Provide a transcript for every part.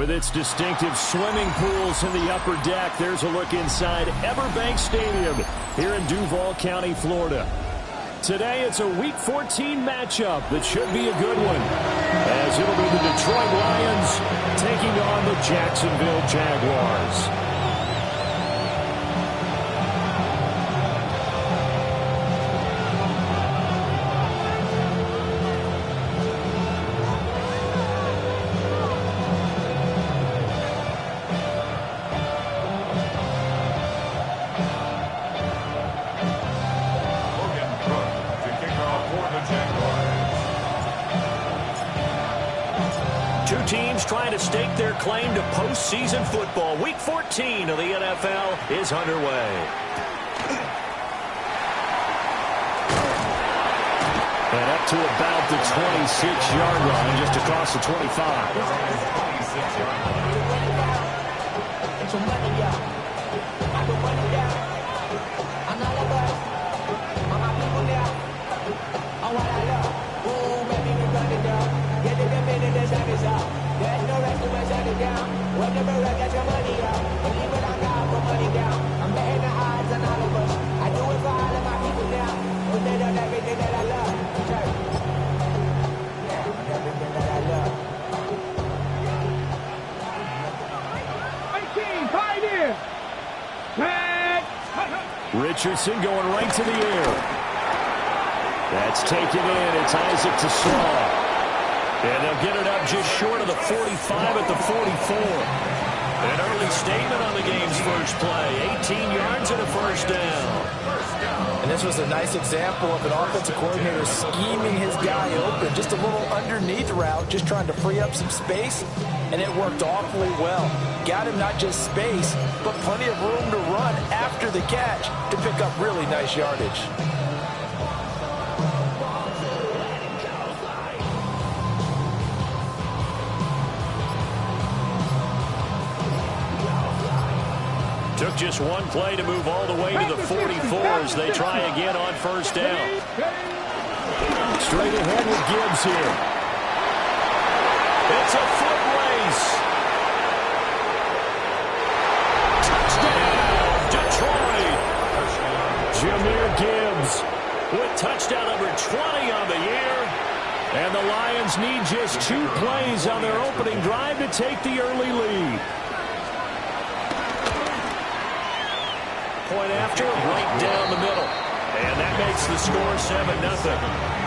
With its distinctive swimming pools in the upper deck, there's a look inside Everbank Stadium here in Duval County, Florida. Today, it's a Week 14 matchup that should be a good one, as it'll be the Detroit Lions taking on the Jacksonville Jaguars. Two teams trying to stake their claim to postseason football. Week 14 of the NFL is underway. And up to about the 26-yard line, just across the 25. Richardson going right to the air. That's taken in. It's Isaac to Slaw. And they'll get it up just short of the 45 at the 44. An early statement on the game's first play. 18 yards and a first down. And this was a nice example of an offensive coordinator scheming his guy open. Just a little underneath route, just trying to free up some space. And it worked awfully well. Got him not just space, but plenty of room to run after the catch to pick up really nice yardage. Took just one play to move all the way to the 44 as they try again on first down. Straight ahead with Gibbs here. It's a foot race. Touchdown, Detroit. Jahmyr Gibbs with touchdown number 20 on the year. And the Lions need just 2 plays on their opening drive to take the early lead. Point after, right down the middle. And that makes the score 7-0.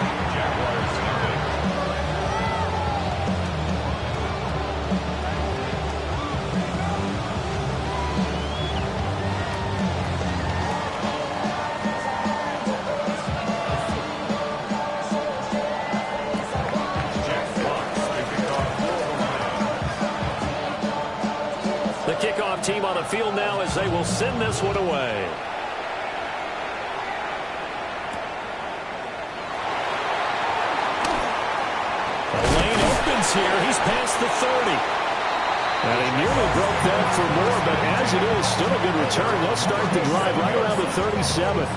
The kickoff team on the field now as they will send this one away. The lane opens here. He's past the 30. And he nearly broke that for more, but as it is, still a good return. They'll start the drive right around the 37.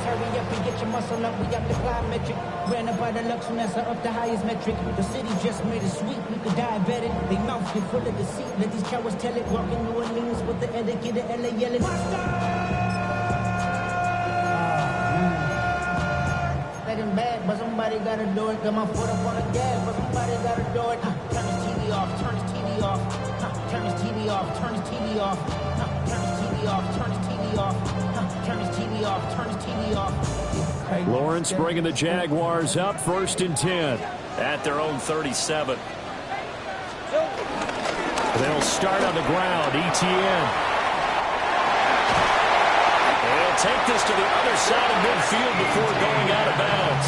Hurry up and get your muscle up, we got the plyometric. Ran up by the lux and that's up the highest metric. The city just made it sweet, we could diabetic. They mouth get full of deceit, let these cowards tell it. Walking New Orleans with the etiquette of LA yelling. Let him bad, but somebody gotta do it. Got my foot up on the gas, but somebody gotta do it. Turn his TV off, turn his TV off. Turn his TV off, turn his TV off. Turn his TV off, turn his TV off. Turn his TV off, turn his TV off. Lawrence bringing the Jaguars up 1st and 10. At their own 37. They'll start on the ground. ETN. They'll take this to the other side of midfield before going out of bounds.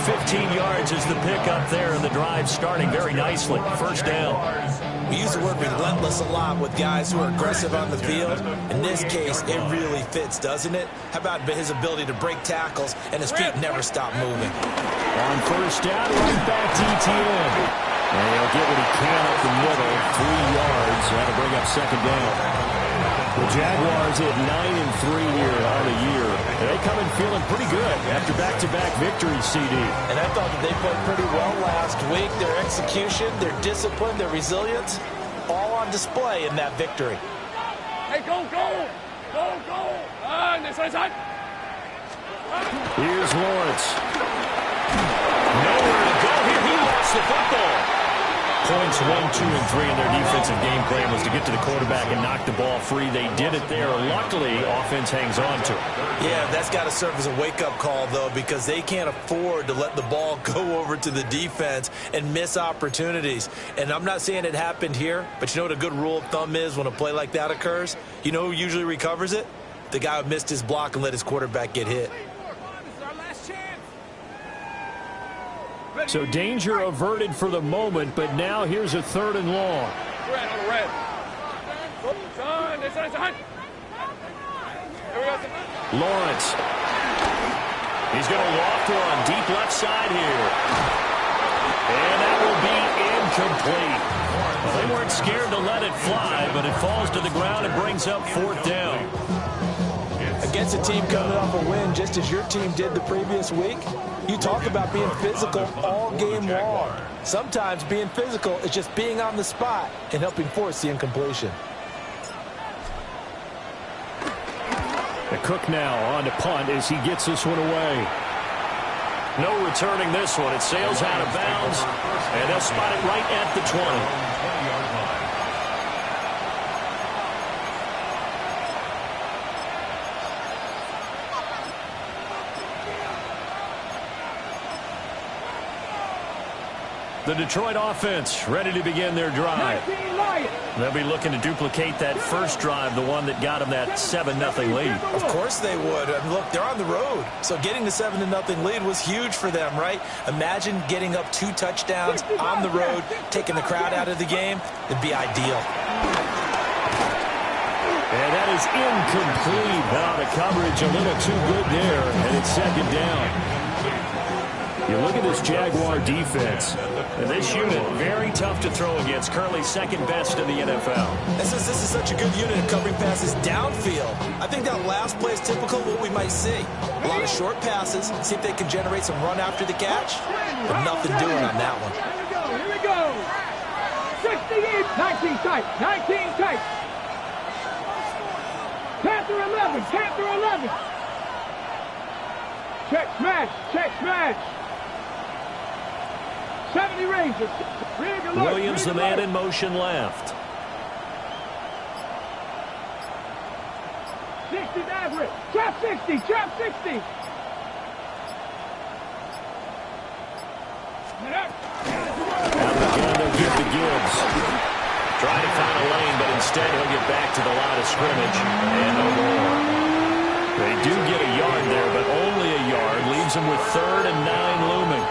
15 yards is the pickup there, and the drive starting very nicely. 1st down. We use the word relentless a lot with guys who are aggressive on the field. In this case, it really fits, doesn't it? How about his ability to break tackles and his feet never stop moving? On 1st down, right back to ETN. And he'll get what he can up the middle. 3 yards. That'll bring up 2nd down. The Jaguars at 9-3 here on the year. They come in feeling pretty good after back-to-back victories, CD. And I thought that they played pretty well last week. Their execution, their discipline, their resilience, all on display in that victory. Hey, go, go! Go, go! Here's Lawrence. Nowhere to go here. He lost the football. Points 1, 2, and 3 in their defensive game plan was to get to the quarterback and knock the ball free. They did it there. Luckily, offense hangs on to it. Yeah, that's got to serve as a wake-up call, though, because they can't afford to let the ball go over to the defense and miss opportunities. And I'm not saying it happened here, but you know what a good rule of thumb is when a play like that occurs? You know who usually recovers it? The guy who missed his block and let his quarterback get hit. So danger averted for the moment, but now here's a 3rd and long. Red on the red. Lawrence. He's going to walk one deep left side here. And that will be incomplete. Well, they weren't scared to let it fly, but it falls to the ground and brings up 4th down. Against a team coming off a win just as your team did the previous week, you talk about being physical all game long. Sometimes being physical is just being on the spot and helping force the incompletion. The Cook now on to punt as he gets this one away. No returning this one. It sails out of bounds, and they'll spot it right at the 20. The Detroit offense ready to begin their drive. They'll be looking to duplicate that first drive, the one that got them that 7-0 lead. Of course they would. And look, they're on the road. So getting the 7-0 lead was huge for them, right? Imagine getting up 2 touchdowns on the road, taking the crowd out of the game. It'd be ideal. And that is incomplete. Now the coverage a little too good there, and it's 2nd down. You look at this Jaguar defense, and this unit, very tough to throw against, currently 2nd best in the NFL. This is such a good unit of covering passes downfield. I think that last play is typical of what we might see. A lot of short passes, see if they can generate some run after the catch, but nothing doing on that one. Here we go. 60 19 tight, 19 tight. Panther 11, Panther 11. Check smash. 70 Rangers. Williams, the man in motion left. 60 average. Trap 60. Trap 60. Out again, they'll give to Gibbs. Trying to find a lane, but instead he'll get back to the line of scrimmage. And no more. They do get a yard there, but only a yard. Leaves them with 3rd and 9 looming.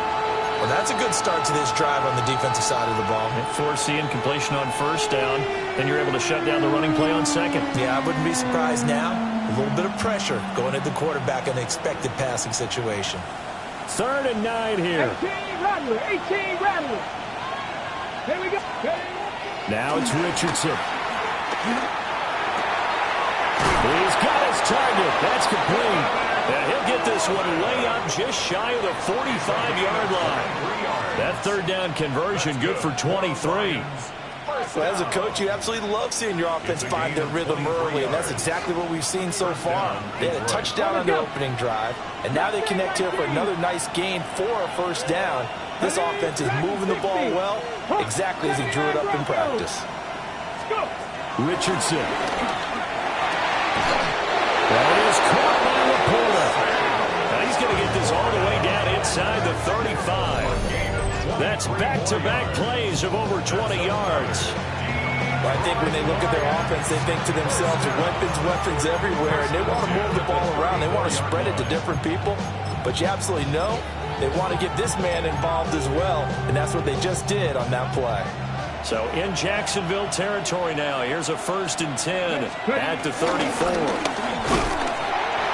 Well, that's a good start to this drive on the defensive side of the ball. Force the incompletion on 1st down, then you're able to shut down the running play on 2nd. Yeah, I wouldn't be surprised now. A little bit of pressure going at the quarterback in an expected passing situation. 3rd and 9 here. 18 Rattler. Here we go. Now it's Richardson. He's got his target. That's complete. And he'll get this one way up just shy of the 45-yard line. That 3rd down conversion good for 23. Well, as a coach, you absolutely love seeing your offense find their rhythm early, and that's exactly what we've seen so far. They had a touchdown on their opening drive, and now they connect here for another nice gain for a 1st down. This offense is moving the ball well, exactly as he drew it up in practice. Richardson. That is caught by Laporta. to get this all the way down inside the 35. That's back-to-back plays of over 20 yards. Well, I think when they look at their offense, they think to themselves, weapons everywhere, and they want to move the ball around. They want to spread it to different people. But you absolutely know they want to get this man involved as well, and that's what they just did on that play. So in Jacksonville territory now, here's a 1st and 10 at the 34.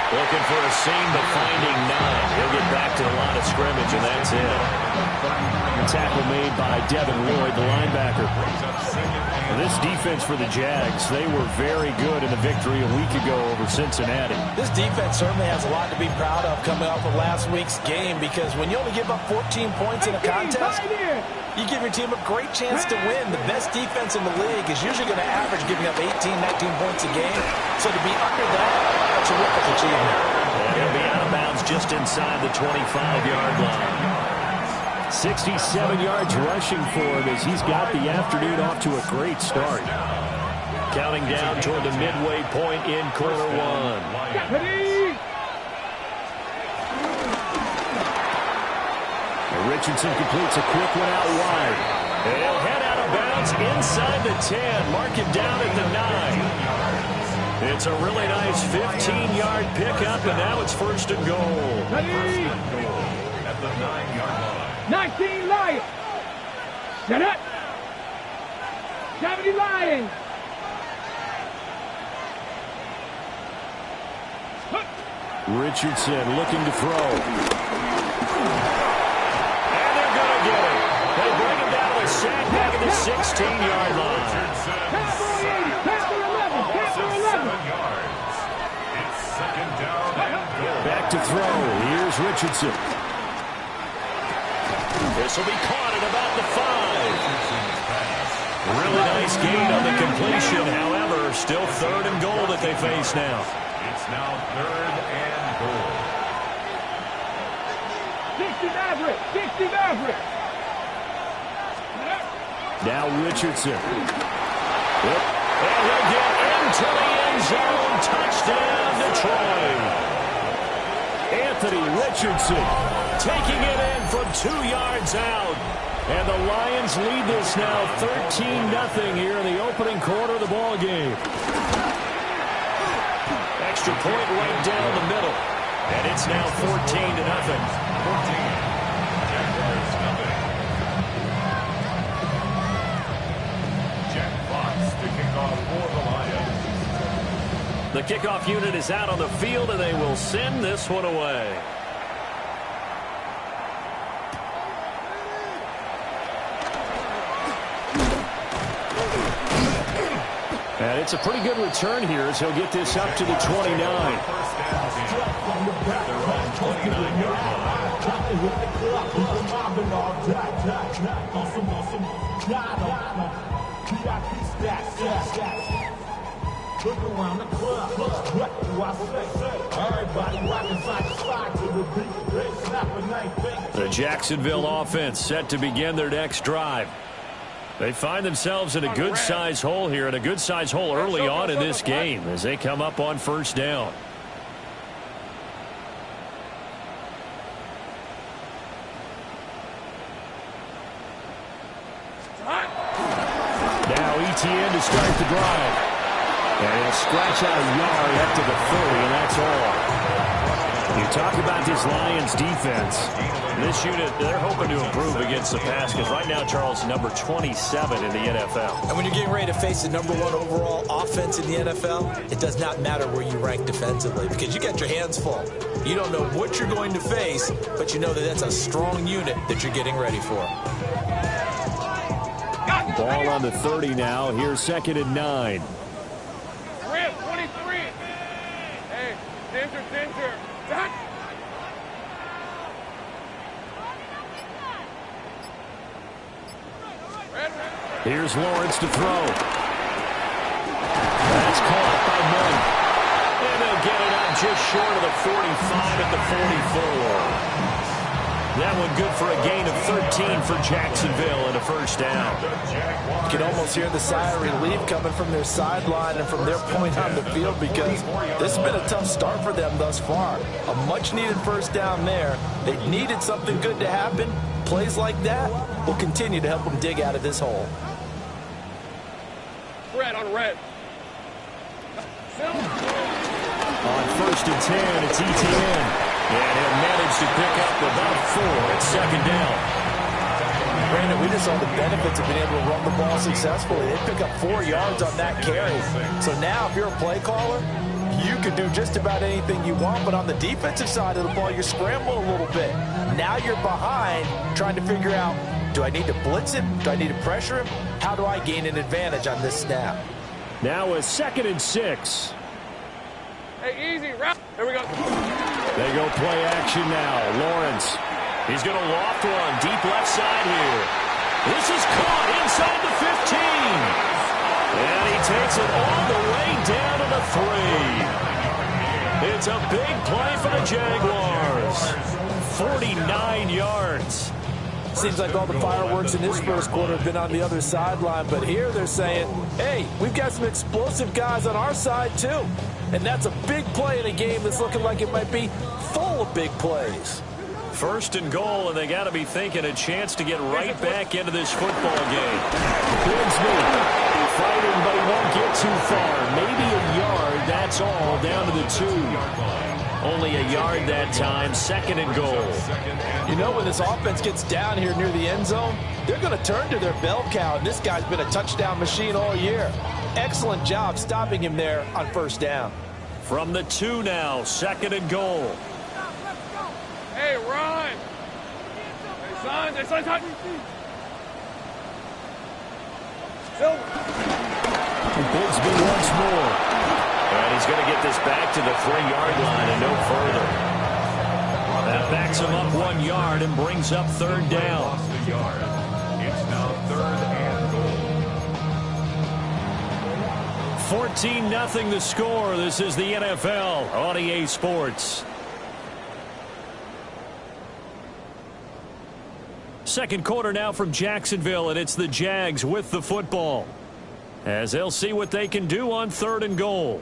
Looking for a seam, but finding none. He'll get back to the line of scrimmage, and that's it. Tackle made by Devin Lloyd, the linebacker. And this defense for the Jags, they were very good in the victory a week ago over Cincinnati. This defense certainly has a lot to be proud of coming off of last week's game, because when you only give up 14 points in a contest, you give your team a great chance to win. The best defense in the league is usually going to average giving up 18, 19 points a game. So to be under that, a terrific achievement. And he'll be out of bounds just inside the 25-yard line. 67 yards rushing for him as he's got the afternoon off to a great start. Counting down toward the midway point in quarter one. Richardson completes a quick one out wide. They'll head out of bounds inside the 10. Mark him down at the 9. It's a really nice 15-yard pickup, and now it's 1st and goal. At the 9-yard line. 19 Lions. Set up. 70 Lions. Richardson looking to throw. And they're going to get it. They bring him down with a sack back at the 16-yard line. It's 2nd down and goal. Back to throw. Here's Richardson. This will be caught at about the 5. Really nice gain on the completion. However, still 3rd and goal that they face now. It's now 3rd and goal. 60 Maverick. 60 Maverick. Now Richardson. Yep. And he'll get into the end zone. Touchdown, Detroit. Anthony Richardson Taking it in from 2 yards out. And the Lions lead this now 13-0 here in the opening quarter of the ball game. Extra point right down the middle. And it's now 14-0. 14. Jaguars nothing. Jack Fox to kick off for the Lions. The kickoff unit is out on the field, and they will send this one away. And it's a pretty good return here as he'll get this up to the 29. First down team. At their own 29-yard line. The Jacksonville offense set to begin their next drive. They find themselves in a good-sized hole here, and a good-sized hole early on in this game as they come up on 1st down. Now ETN to start the drive. And he'll scratch out a yard up to the 30, and that's all. You talk about this Lions defense. This unit, they're hoping to improve against the pass because right now, Charles, number 27 in the NFL. And when you're getting ready to face the #1 overall offense in the NFL, it does not matter where you rank defensively because you got your hands full. You don't know what you're going to face, but you know that that's a strong unit that you're getting ready for. Ball on the 30 now. Here's 2nd and 9. 23. Hey, danger. Here's Lawrence to throw. That's caught by Monk. And they'll get it up just short of the 45 at the 44. That one good for a gain of 13 for Jacksonville and a first down. You can almost hear the sigh of relief coming from their sideline and from their point on the field because this has been a tough start for them thus far. A much-needed first down there. They needed something good to happen. Plays like that will continue to help them dig out of this hole. Red on red. On first and 10, it's ETN. And he'll manage to pick up about 4 at second down. Brandon, we just saw the benefits of being able to run the ball successfully. They pick up 4 yards on that carry. So now if you're a play caller, you can do just about anything you want. But on the defensive side of the ball, you're scrambling a little bit. Now you're behind trying to figure out, do I need to blitz him? Do I need to pressure him? How do I gain an advantage on this snap? Now a 2nd and 6. Hey, easy, route. Here we go. They go play action now. Lawrence. He's going to loft one deep left side here. This is caught inside the 15. And he takes it all the way down to the 3. It's a big play for the Jaguars. 49 yards. Seems like all the fireworks in this first quarter have been on the other sideline, but here they're saying, hey, we've got some explosive guys on our side too. And that's a big play in a game that's looking like it might be full of big plays. First and goal, and they got to be thinking a chance to get right back into this football game. Bigsby fighting, but he won't get too far. Maybe a yard, that's all, down to the 2. Only a yard that time, 2nd and goal. You know, when this offense gets down here near the end zone, they're going to turn to their bell cow, and this guy's been a touchdown machine all year. Excellent job stopping him there on first down. From the 2 now, 2nd and goal. Hey, run. Hey, son, touch. Bigsby once more. And he's going to get this back to the 3-yard line and no further. That backs him up 1 yard and brings up 3rd down. It's now 3rd and goal. 14-0 the score. This is the NFL on EA Sports. Second quarter now from Jacksonville, and it's the Jags with the football, as they'll see what they can do on 3rd and goal.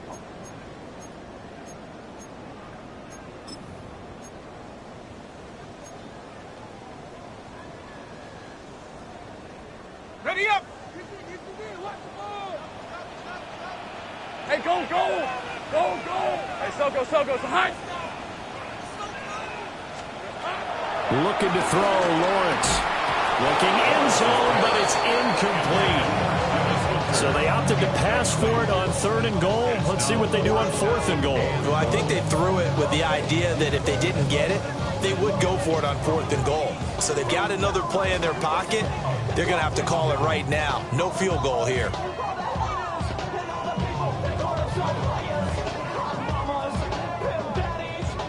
Ready up. Hey, go. Hey, so go. High. Looking to throw, Lawrence. Looking end zone, but it's incomplete. So they opted to pass for it on 3rd and goal. Let's see what they do on 4th and goal. Well, I think they threw it with the idea that if they didn't get it, they would go for it on 4th and goal. So they've got another play in their pocket. They're going to have to call it right now. No field goal here.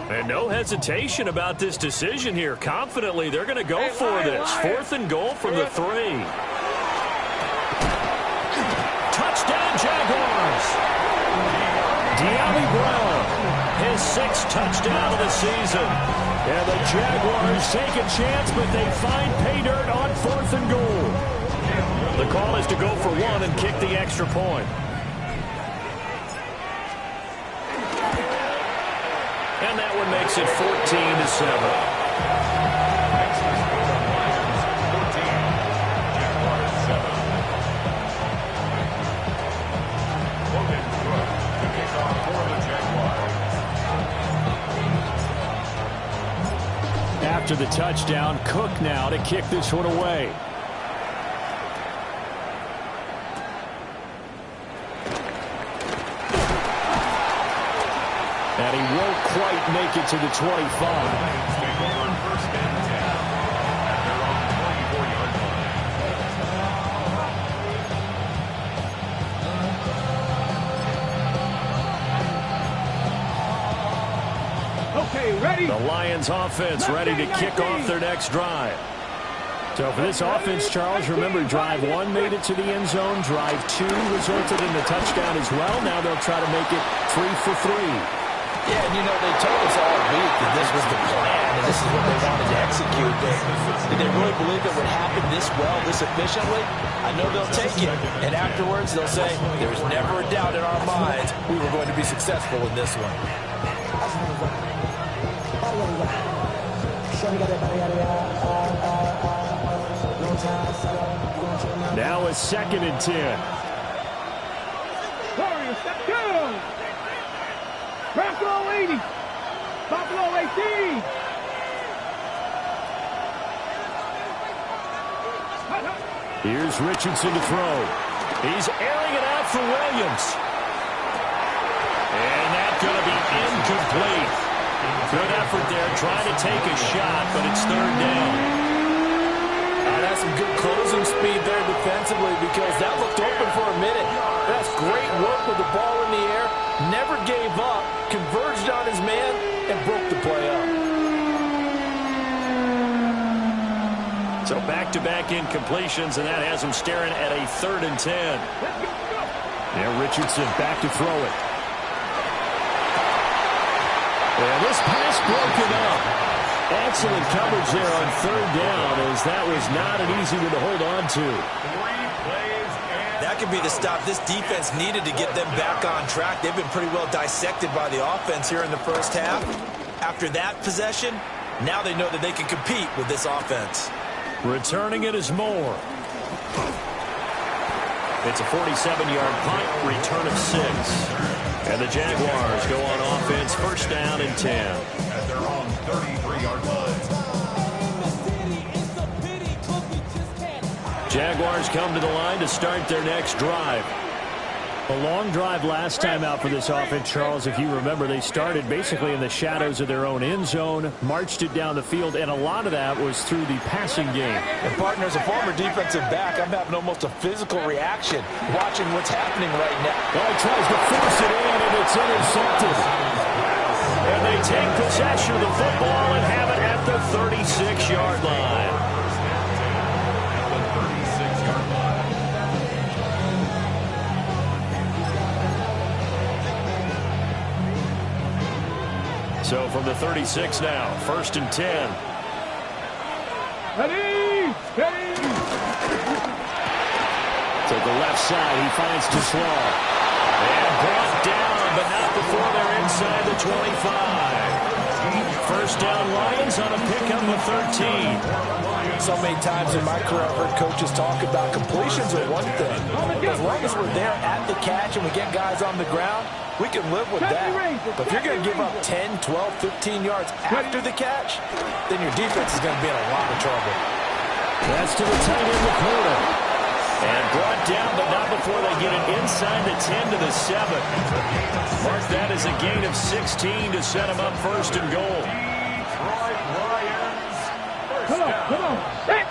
And no hesitation about this decision here. Confidently, they're going to go for this. 4th and goal from the 3. Touchdown, Jaguars. De'Ami Brown, his 6th touchdown of the season. And the Jaguars take a chance, but they find pay dirt on 4th and goal. The call is to go for 1 and kick the extra point. And that one makes it 14-7. After the touchdown, Cook now to kick this one away. And he won't quite make it to the 25. Okay, ready. The Lions offense ready to kick off their next drive. So for this offense, Charles, remember drive 1 made it to the end zone. Drive 2 resulted in the touchdown as well. Now they'll try to make it 3 for 3. Yeah, and you know, they told us all week that this was the plan. and this is what they wanted to execute. Did they really believe it would happen this well, this efficiently? I know they'll take it, and afterwards they'll say, there was never a doubt in our minds we were going to be successful in this one. Now a 2nd and 10. Warriors, step 2. Buffalo 80. Buffalo 18. Here's Richardson to throw. He's airing it out for Williams. And that's going to be incomplete. Good effort there, trying to take a shot, but it's 3rd down. That's some good closing speed there defensively because that looked open for a minute. That's great work with the ball in the air. Never gave up, converged on his man, and broke the play up. So back-to-back incompletions, and that has him staring at a 3rd and 10. Now Richardson back to throw it. And this pass broken up. Excellent coverage there on 3rd down, as that was not an easy one to hold on to. That could be the stop this defense needed to get them back on track. They've been pretty well dissected by the offense here in the first half. After that possession, now they know that they can compete with this offense. Returning it is Moore. It's a 47-yard punt, return of 6. And the Jaguars go on offense, 1st down and 10. At their own 33-yard line. Jaguars come to the line to start their next drive. A long drive last time out for this offense, Charles. If you remember, they started basically in the shadows of their own end zone, marched it down the field, and a lot of that was through the passing game. And partner, as a former defensive back, I'm having almost a physical reaction watching what's happening right now. Well, he tries to force it in, and it's intercepted. And they take possession of the football and have it at the 36-yard line. So from the 36 now, 1st and 10. Ready, steady. To the left side, he finds Deslaw. And brought down, but not before they're inside the 25. 1st down Lions on a pickup of 13. So many times in my career, I've heard coaches talk about completions are one thing. As long as we're there at the catch and we get guys on the ground, we can live with that. But if you're going to give up 10, 12, 15 yards after the catch, then your defense is going to be in a lot of trouble. That's to the tight end of the corner. And brought down, but not before they get it inside the 10 to the 7. Mark that as a gain of 16 to set them up 1st and goal. Come on. Set.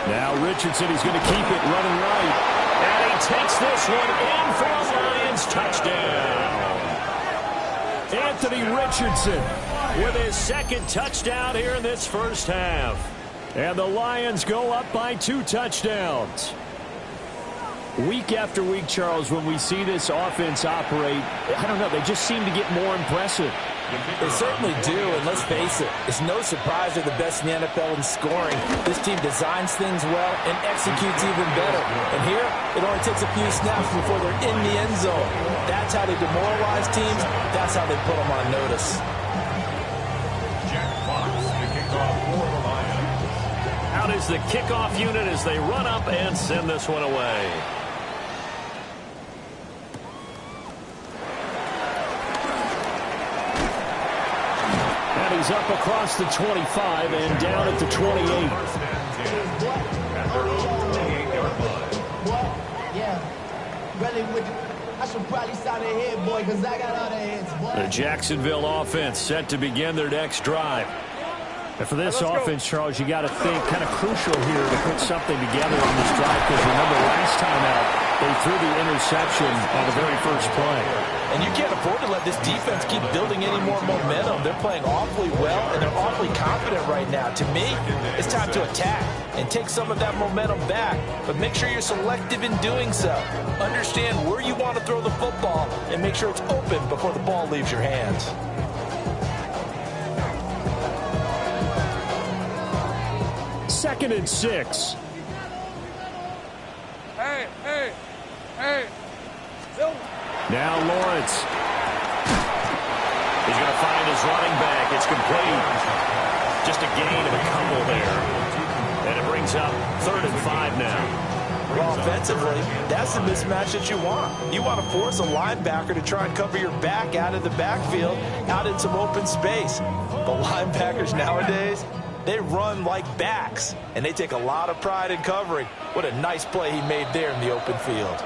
Now Richardson, he's going to keep it running right. And he takes this one in for a Lions touchdown. Anthony Richardson With his 2nd touchdown here in this first half. And the Lions go up by 2 touchdowns. Week after week, Charles, when we see this offense operate, I don't know, they just seem to get more impressive. They certainly do, and let's face it, it's no surprise they're the best in the NFL in scoring. This team designs things well and executes even better. And here, it only takes a few snaps before they're in the end zone. That's how they demoralize teams. That's how they put them on notice. Out is the kickoff unit as they run up and send this one away. And he's up across the 25 and down at the 28. I should probably sign a head, boy, because I got all the heads, boy. The Jacksonville offense set to begin their next drive. And for this offense, Charles, you got to think kind of crucial here to put something together on this drive, because remember last time out, they threw the interception on the very first play. And you can't afford to let this defense keep building any more momentum. They're playing awfully well, and they're awfully confident right now. To me, it's time to attack and take some of that momentum back. But make sure you're selective in doing so. Understand where you want to throw the football and make sure it's open before the ball leaves your hands. 2nd and 6. Hey, hey, hey. Now Lawrence. He's going to find his running back. It's complete. Just a gain of a couple there. And it brings up 3rd and 5 now. Well, offensively, that's the mismatch that you want. You want to force a linebacker to try and cover your back out of the backfield, out in some open space. The linebackers nowadays, they run like backs, and they take a lot of pride in covering. What a nice play he made there in the open field.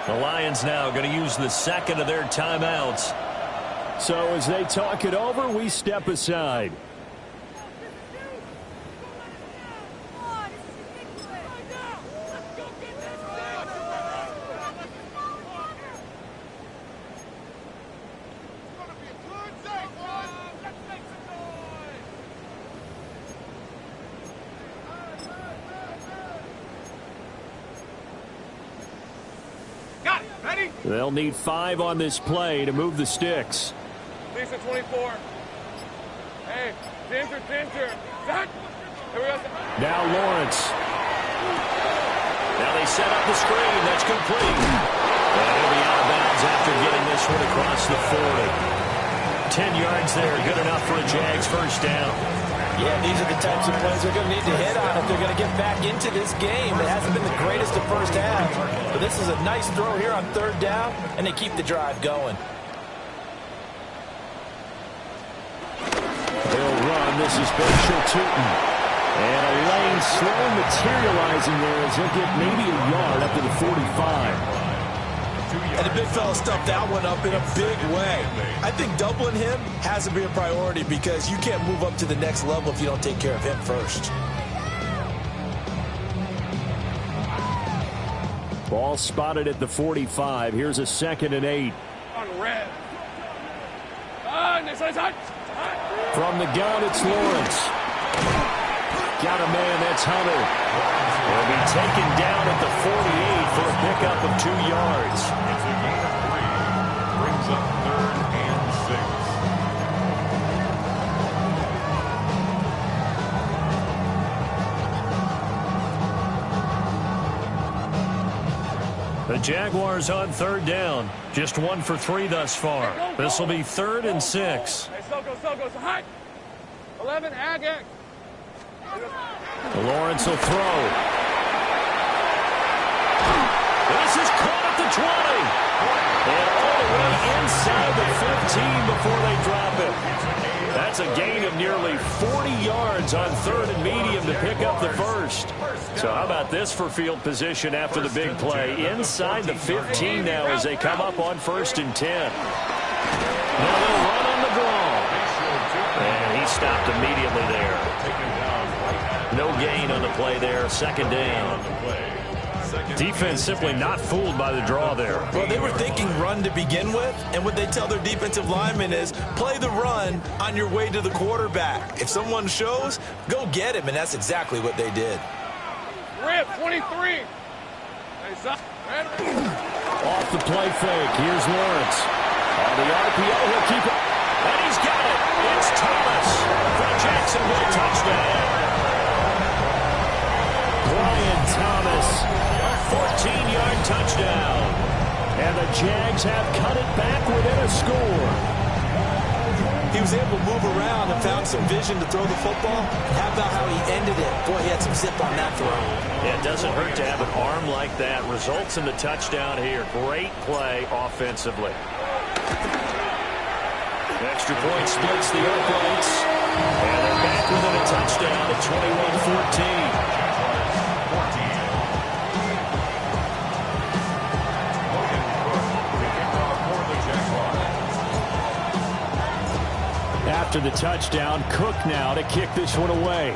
The Lions now going to use the 2nd of their timeouts. So as they talk it over, we step aside. They'll need 5 on this play to move the sticks. Lisa 24. Hey, Ginger. Zach. Here we go. Now Lawrence. Now they set up the screen. That's complete. And he'll be out of bounds after getting this one across the 40. 10 yards there. Good enough for a Jags first down. Yeah, these are the types of plays they're going to need to hit on if they're going to get back into this game. It hasn't been the greatest of first half, but this is a nice throw here on 3rd down, and they keep the drive going. They'll run. This is Bishop Tootin. And a lane slow materializing there as he'll get maybe a yard up to the 45. And the big fella stuffed that one up in a big way. I think doubling him has to be a priority because you can't move up to the next level if you don't take care of him first. Ball spotted at the 45. Here's a 2nd and 8. On red. From the gun, it's Lawrence. Got a man, that's Hunter. He'll be taken down at the 48 for a pickup of 2 yards. It's a gain of 3. Brings up 3rd and 6. The Jaguars on 3rd down. Just 1 for 3 thus far. This will be 3rd and 6. Hey, so go. Hot. 11, Agak. Lawrence will throw. This is caught at the 20. And all the way inside the 15 before they drop it. That's a gain of nearly 40 yards on 3rd and medium to pick up the first. So how about this for field position after the big play? Inside the 15 now as they come up on 1st and 10. Now they'll run on the ball. And he stopped immediately there. No gain on the play there. 2nd down. Defense simply not fooled by the draw there. Well, they were thinking run to begin with, and what they tell their defensive linemen is play the run on your way to the quarterback. If someone shows, go get him, and that's exactly what they did. Rip, 23. Off the play fake. Here's Lawrence. On the RPO, he'll keep it. And he's got it. It's Thomas for a Jacksonville touchdown. Brian Thomas. 14-yard touchdown. And the Jags have cut it back within a score. He was able to move around and found some vision to throw the football. How about how he ended it? Boy, he had some zip on that throw. Yeah, it doesn't hurt to have an arm like that. Results in the touchdown here. Great play offensively. Extra point splits the uprights. And they're back within a touchdown at 21-14. After the touchdown, Cook now to kick this one away.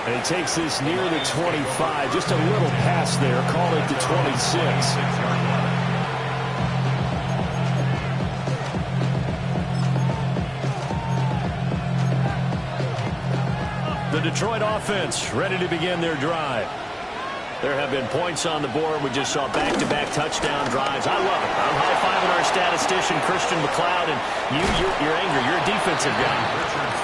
And he takes this near the 25. Just a little pass there. Call it the 26. The Detroit offense ready to begin their drive. There have been points on the board. We just saw back-to-back touchdown drives. I love it. I'm high-fiving our statisticians statistician Christian McLeod, and you're angry. You're a defensive guy.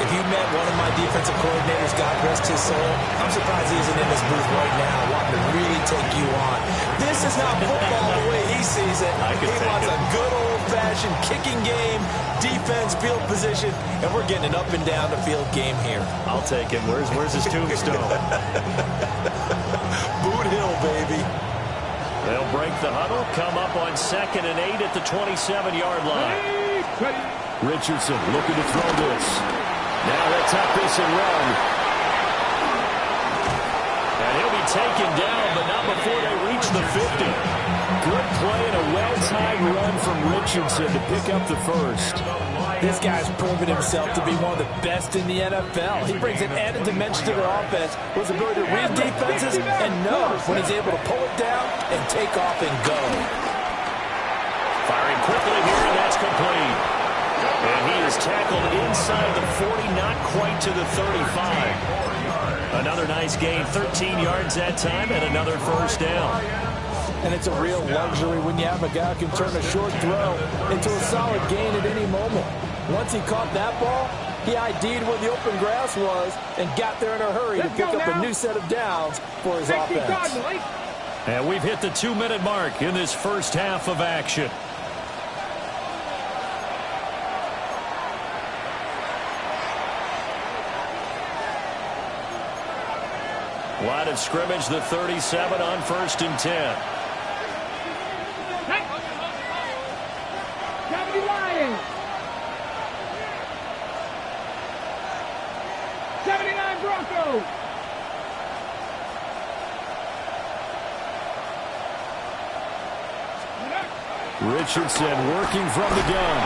If you met one of my defensive coordinators, God rest his soul, I'm surprised he isn't in this booth right now wanting to really take you on. This is not football the way he sees it. He wants a good old-fashioned kicking game, defense, field position, and we're getting an up-and-down the field game here. I'll take him. Where's his tombstone? Boot Hill, baby. They'll break the huddle, come up on 2nd and 8 at the 27-yard line. Richardson looking to throw this. Now they'll tuck this and run. And he'll be taken down, but not before they reach the 50. Good play and a well-timed run from Richardson to pick up the first. This guy's proven himself to be one of the best in the NFL. He brings an added dimension to their offense with his ability to read defenses and know when he's able to pull it down and take off and go. Firing quickly here, and that's complete. And he is tackled inside the 40, not quite to the 35. Another nice gain, 13 yards that time, and another first down. And it's a real luxury when you have a guy who can turn a short throw into a solid gain at any moment. Once he caught that ball, he ID'd where the open grass was and got there in a hurry to pick up a new set of downs for his offense. And we've hit the 2-minute mark in this first half of action. Line of scrimmage, the 37 on 1st and 10. 70 Lions. 79 Broncos. Richardson working from the gun.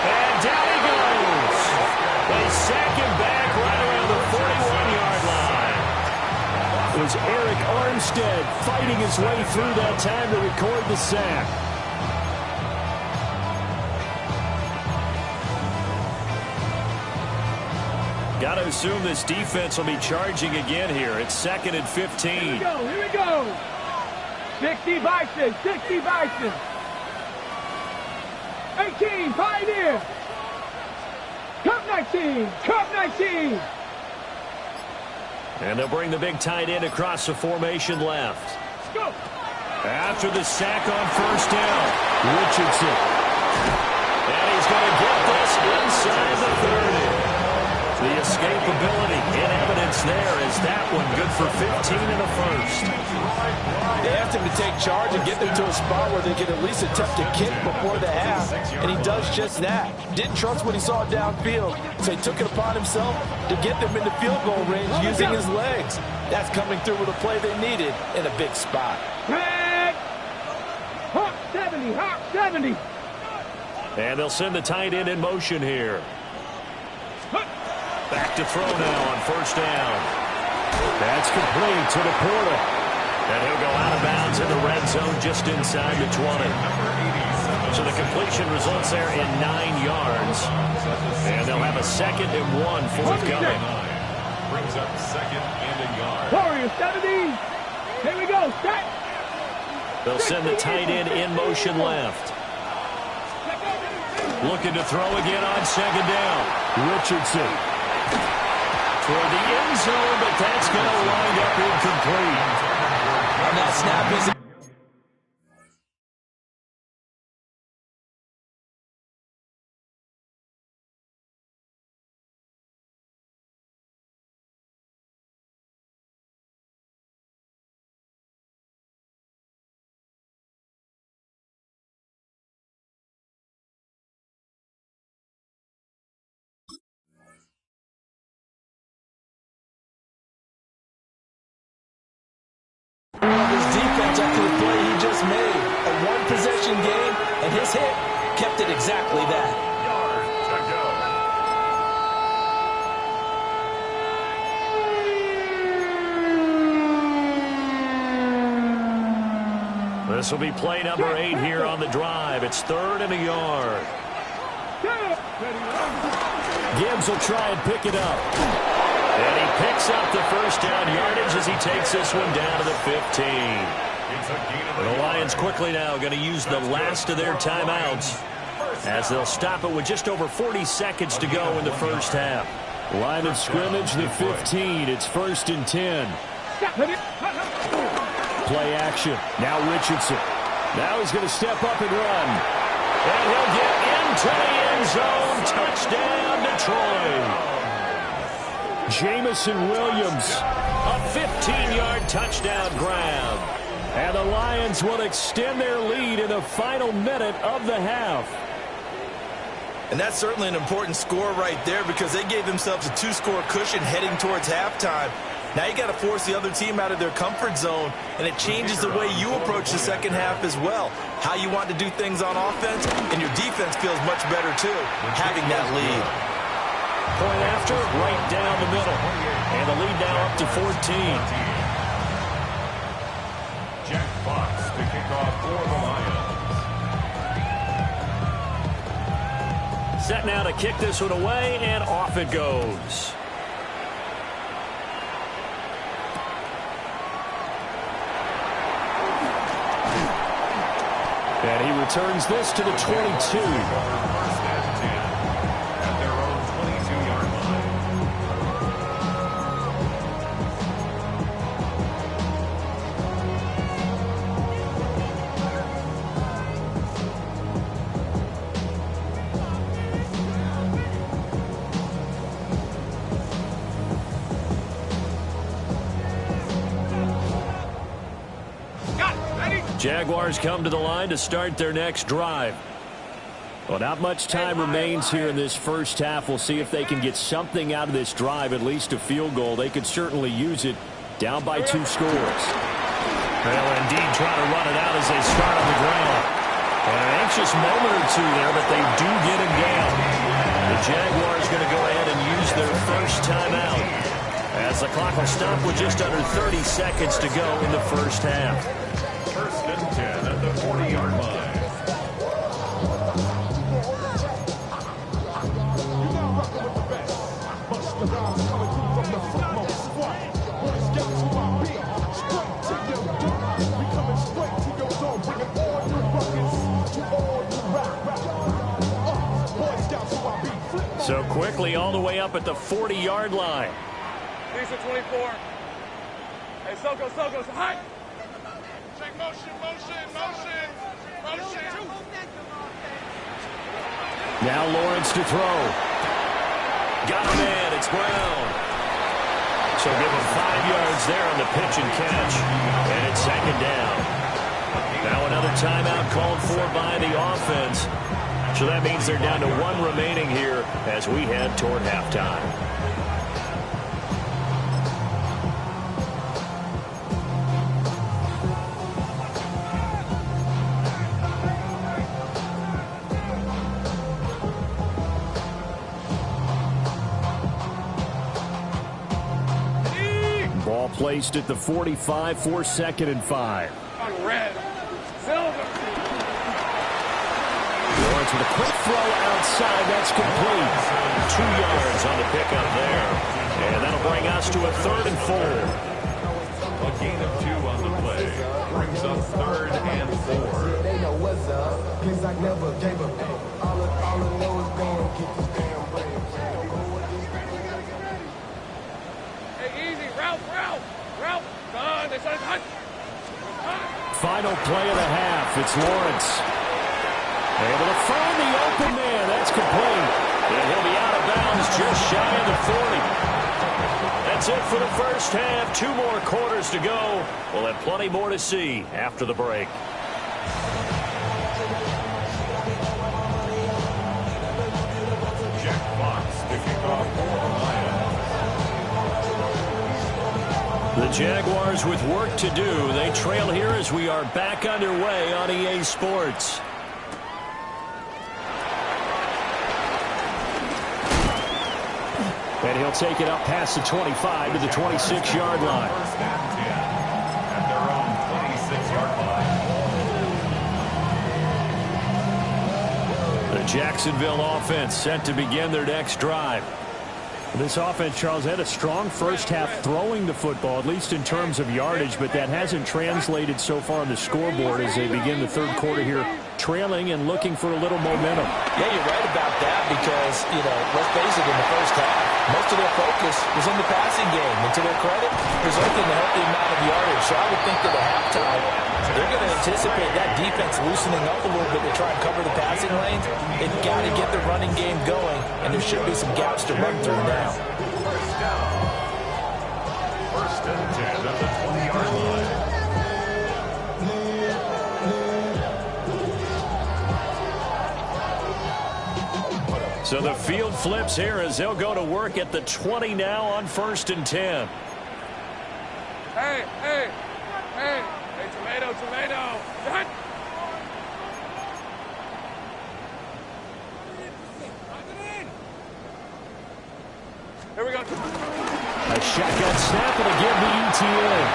And down he goes. They sack him back right around the 41-yard line. It was Eric Armstead fighting his way through that time to record the sack. Got to assume this defense will be charging again here. It's 2nd and 15. Here we go, here we go. 60 Bison, 60 Bison. 18, Pioneer. Cup 19, Cup 19. And they'll bring the big tight end across the formation left. Let's go. After the sack on 1st down, Richardson. and he's going to get this inside the 30. The escapability in evidence there is that one good for 15 in the first. They asked him to take charge and get them to a spot where they could at least attempt to kick before the half, and he does just that. Didn't trust what he saw downfield, so he took it upon himself to get them into field goal range using his legs. That's coming through with a play they needed in a big spot. Tag. Hawk 70, Hawk 70. And they'll send the tight end in motion here. Back to throw now on 1st down. That's complete to the portal. And he'll go out of bounds in the red zone just inside the 20. So the completion results there in 9 yards. And they'll have a 2nd and 1 forthcoming. Brings up 2nd and a yard. Warriors 70. Here we go, set. They'll send the tight end in motion left. Looking to throw again on 2nd down. Richardson. Toward the end zone, but that's going to wind up incomplete. On that snap, he's his defense after the play he just made. A one-possession game, and his hit kept it exactly that. This will be play number 8 here on the drive. It's 3rd and a yard. Gibbs will try and pick it up. And he picks up the first down yardage as he takes this one down to the 15. The Lions quickly now going to use the last of their timeouts as they'll stop it with just over 40 seconds to go in the first half. Line of scrimmage, the 15. It's 1st and 10. Play action. Now Richardson. Now he's going to step up and run. And he'll get into the end zone. Touchdown, Detroit. Jamison Williams. A 15-yard touchdown grab. And the Lions will extend their lead in the final minute of the half. And that's certainly an important score right there because they gave themselves a 2-score cushion heading towards halftime. Now you got to force the other team out of their comfort zone, and it changes the way you approach the second half as well. How you want to do things on offense, and your defense feels much better too, having that lead. Point after, right down the middle. And the lead now up to 14. Jack Fox to kick off for the Lions. Set now to kick this one away, and off it goes. And he returns this to the 22. Jaguars come to the line to start their next drive. Well, not much time remains here in this first half. We'll see if they can get something out of this drive, at least a field goal. They could certainly use it, down by 2 scores. They'll indeed try to run it out as they start on the ground. And an anxious moment or two there, but they do get him down. The Jaguars going to go ahead and use their first timeout, as the clock will stop with just under 30 seconds to go in the first half. 1st and 10 at the 40-yard line. So quickly all the way up at the 40-yard line. These are 24. Hey, Soko, high. Check motion. Now Lawrence to throw. Got a man, it's Brown. So give him 5 yards there on the pitch and catch. And it's 2nd down. Now another timeout called for by the offense. So that means they're down to 1 remaining here as we head toward halftime. Ball placed at the 45 for 2nd and 5. On red. Silver. Lawrence with a quick throw outside. That's complete. 2 yards on the pickup there. And that'll bring us to a 3rd and 4. A gain of 2 on the play. Brings up 3rd and 4. They know what's up. Cause I never gave up. All I know is gonna get this damn bread. Hey, easy. Ralph. Done. They said hut. Final play of the half. It's Lawrence. Able to find the open man. That's complete. And he'll be out of bounds just shy of the 40. That's it for the first half. 2 more quarters to go. We'll have plenty more to see after the break. Jack Fox to kick off for the Lions. The Jaguars with work to do. They trail here as we are back underway on EA Sports. And he'll take it up past the 25 to the 26-yard line. 1st and 10 at their own 26-yard line. The Jacksonville offense set to begin their next drive. This offense, Charles, had a strong first half throwing the football, at least in terms of yardage, but that hasn't translated so far on the scoreboard as they begin the 3rd quarter here trailing and looking for a little momentum. Yeah, you're right about that because, let's face it, in the first half, most of their focus was in the passing game. And to their credit, resulting in a healthy amount of yardage. So I would think that at halftime, they're going to anticipate that defense loosening up a little bit to try and cover the passing lanes. They've got to get the running game going, and there should be some gaps to run through now. First down. First and 10 at the 20-yard line. So the field flips here as they'll go to work at the 20 now on 1st and 10. Hey, tomato. Hut. Here we go. A shotgun snap and again the ETN.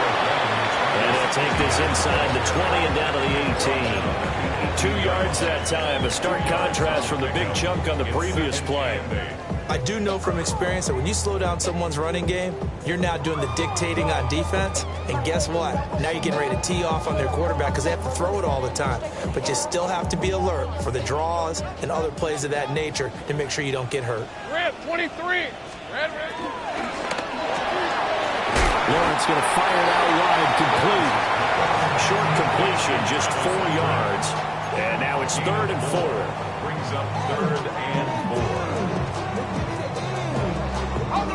And they'll take this inside the 20 and down to the 18. 2 yards that time. A stark contrast from the big chunk on the previous play. I do know from experience that when you slow down someone's running game, you're now doing the dictating on defense. And guess what? Now you're getting ready to tee off on their quarterback because they have to throw it all the time. But you still have to be alert for the draws and other plays of that nature to make sure you don't get hurt. Red 23. Red. Lawrence going to fire it out wide, complete. Short completion, just 4 yards. And now it's 3rd and 4. Brings up 3rd and 4.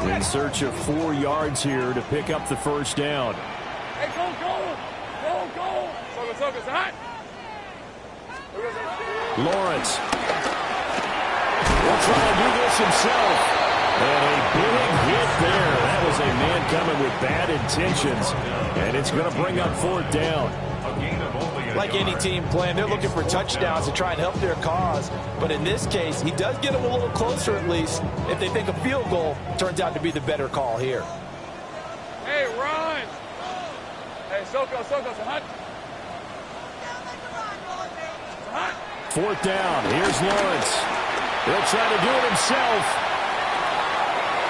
In search of 4 yards here to pick up the first down. Hey, go. Soka, hot. Lawrence will try to do this himself. And a big hit there. That was a man coming with bad intentions. And it's going to bring up 4th down. Like any team playing, they're looking for touchdowns to try and help their cause. But in this case, he does get them a little closer at least if they think a field goal turns out to be the better call here. Hey, run. Hey, Soko, hot. 4th down. Here's Lawrence. He'll try to do it himself.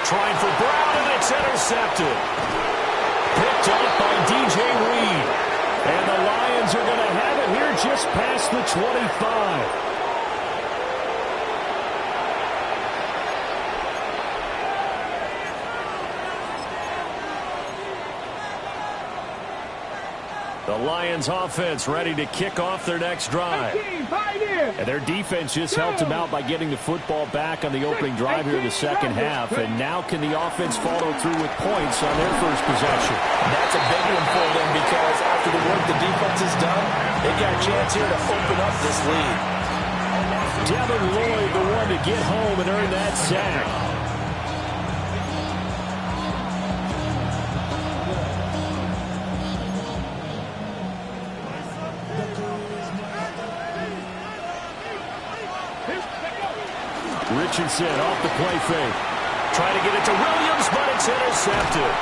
Trying for Brown, and it's intercepted. Picked up by DJ Reed. And the Lions are going to have it here just past the 25. The Lions offense ready to kick off their next drive. And their defense just helped them out by getting the football back on the opening drive here in the second half. And now can the offense follow through with points on their first possession? That's a big one for them because after the work the defense has done, they've got a chance here to open up this lead. Devin Lloyd, the one to get home and earn that sack. Richardson off the play fake. Trying to get it to Williams, but it's intercepted.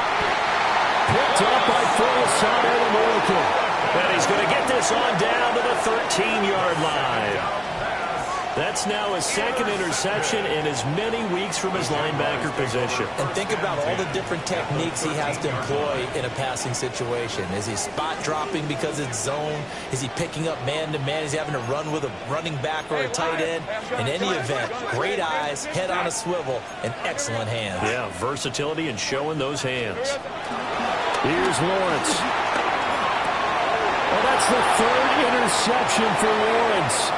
Picked up by Fulasano American. And he's going to get this on down to the 13-yard line. That's now his second interception in as many weeks from his linebacker position. And think about all the different techniques he has to employ in a passing situation. Is he spot dropping because it's zone? Is he picking up man-to-man? Is he having to run with a running back or a tight end? In any event, great eyes, head on a swivel, and excellent hands. Yeah, versatility and showing those hands. Here's Lawrence. Oh, that's the 3rd interception for Lawrence.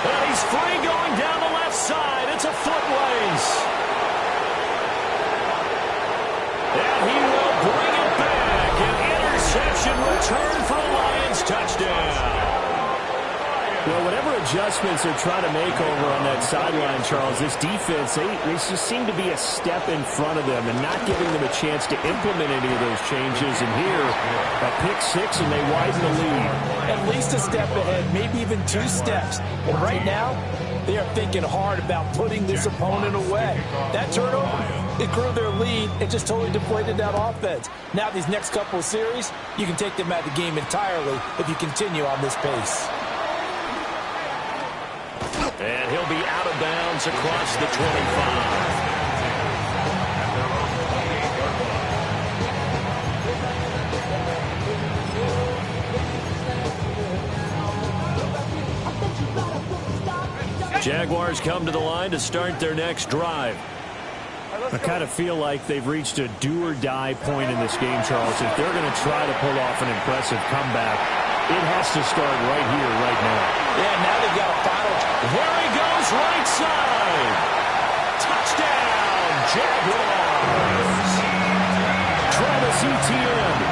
And he's free going down the left side. It's a foot race. And he will bring it back. An interception return for a Lions touchdown. Well, whatever adjustments they're trying to make over on that sideline, Charles, this defense, they just seem to be a step in front of them and not giving them a chance to implement any of those changes. And here, a pick 6, and they widen the lead. At least a step ahead, maybe even 2 steps. And right now, they are thinking hard about putting this opponent away. That turnover, it grew their lead. It just totally deflated that offense. Now these next couple of series, you can take them out of the game entirely if you continue on this pace. And he'll be out of bounds across the 25. Jaguars come to the line to start their next drive. I kind of feel like they've reached a do-or-die point in this game, Charles. If they're going to try to pull off an impressive comeback, it has to start right here, right now. Yeah, now they've got a final. Where he goes, right side. Touchdown, Jaguars. Travis Etienne,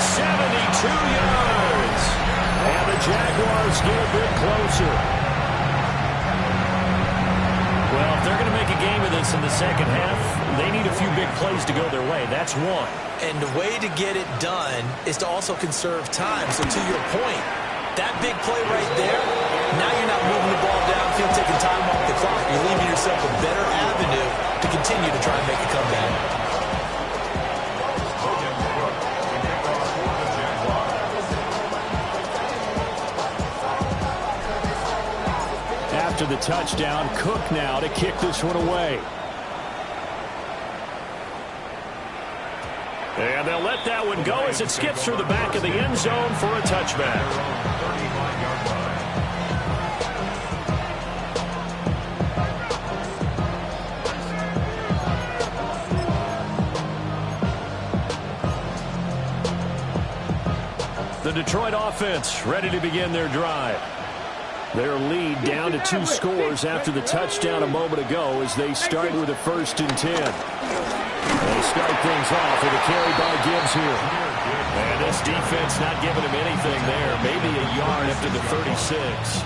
72 yards. and the Jaguars get a bit closer. Well, if they're going to make a game of this in the second half, they need a few big plays to go their way. That's one. And the way to get it done is to also conserve time. So to your point, that big play right there, now you're not moving the ball downfield, taking time off the clock. You're leaving yourself a better avenue to continue to try and make a comeback. After the touchdown, Cook now to kick this one away. And they'll let that one go as it skips through the back of the end zone for a touchback. The Detroit offense ready to begin their drive. Their lead down to 2 scores after the touchdown a moment ago as they start with a 1st and 10. They start things off with a carry by Gibbs here. And this defense not giving him anything there. Maybe a yard after the 36.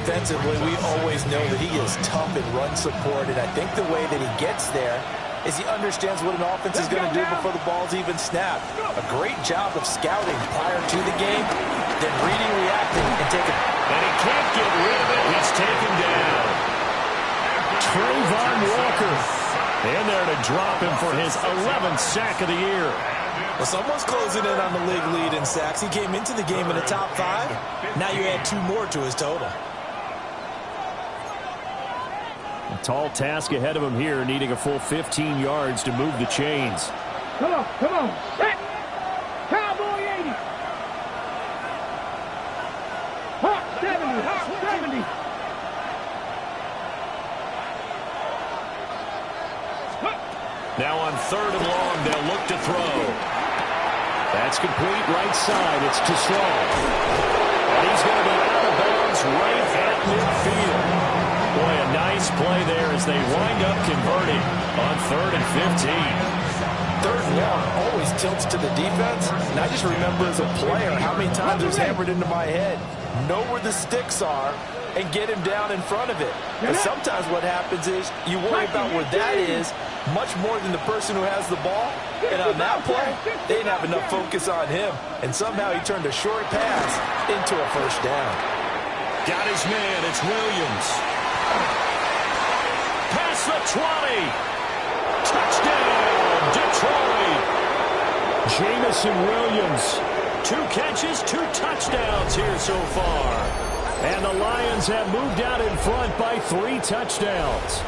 Defensively, we always know that he is tough in run support, and I think the way that he gets there is he understands what an offense is going to do before the ball's even snapped. A great job of scouting prior to the game, then reading, reacting, and taking. And he can't get rid of it. He's taken down. Trayvon Walker in there to drop him for his 11th sack of the year. Well, someone's closing in on the league lead in sacks. He came into the game in the top 5. Now you add 2 more to his total. A tall task ahead of him here, needing a full 15 yards to move the chains. Come on, come on. Set. Cowboy 80. Hawk 70, Hawk 70. Now on 3rd and long, they'll look to throw. That's complete right side. It's too slow. And he's going to be out of bounds right at midfield. Boy, a nice play there as they wind up converting on 3rd and 15. 3rd and long always tilts to the defense. And I just remember as a player how many times it was hammered into my head. Know where the sticks are and get him down in front of it. But sometimes what happens is you worry about where that is much more than the person who has the ball. And on that play, they didn't have enough focus on him. And somehow he turned a short pass into a 1st down. Got his man. It's Williams. Past the 20. Touchdown, Detroit. Jamison Williams. 2 catches, 2 touchdowns here so far. And the Lions have moved out in front by 3 touchdowns.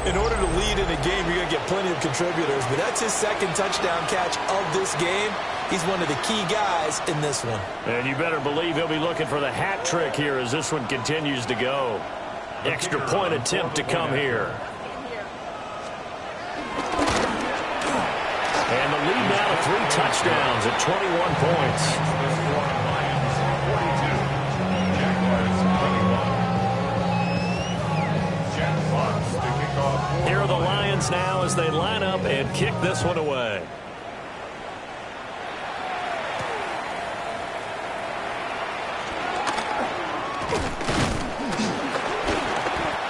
In order to lead in a game, you're going to get plenty of contributors, but that's his 2nd touchdown catch of this game. He's one of the key guys in this one. And you better believe he'll be looking for the hat trick here as this one continues to go. Extra point attempt to come here. And the lead now to 3 touchdowns at 21 points. Here are the Lions now as they line up and kick this one away.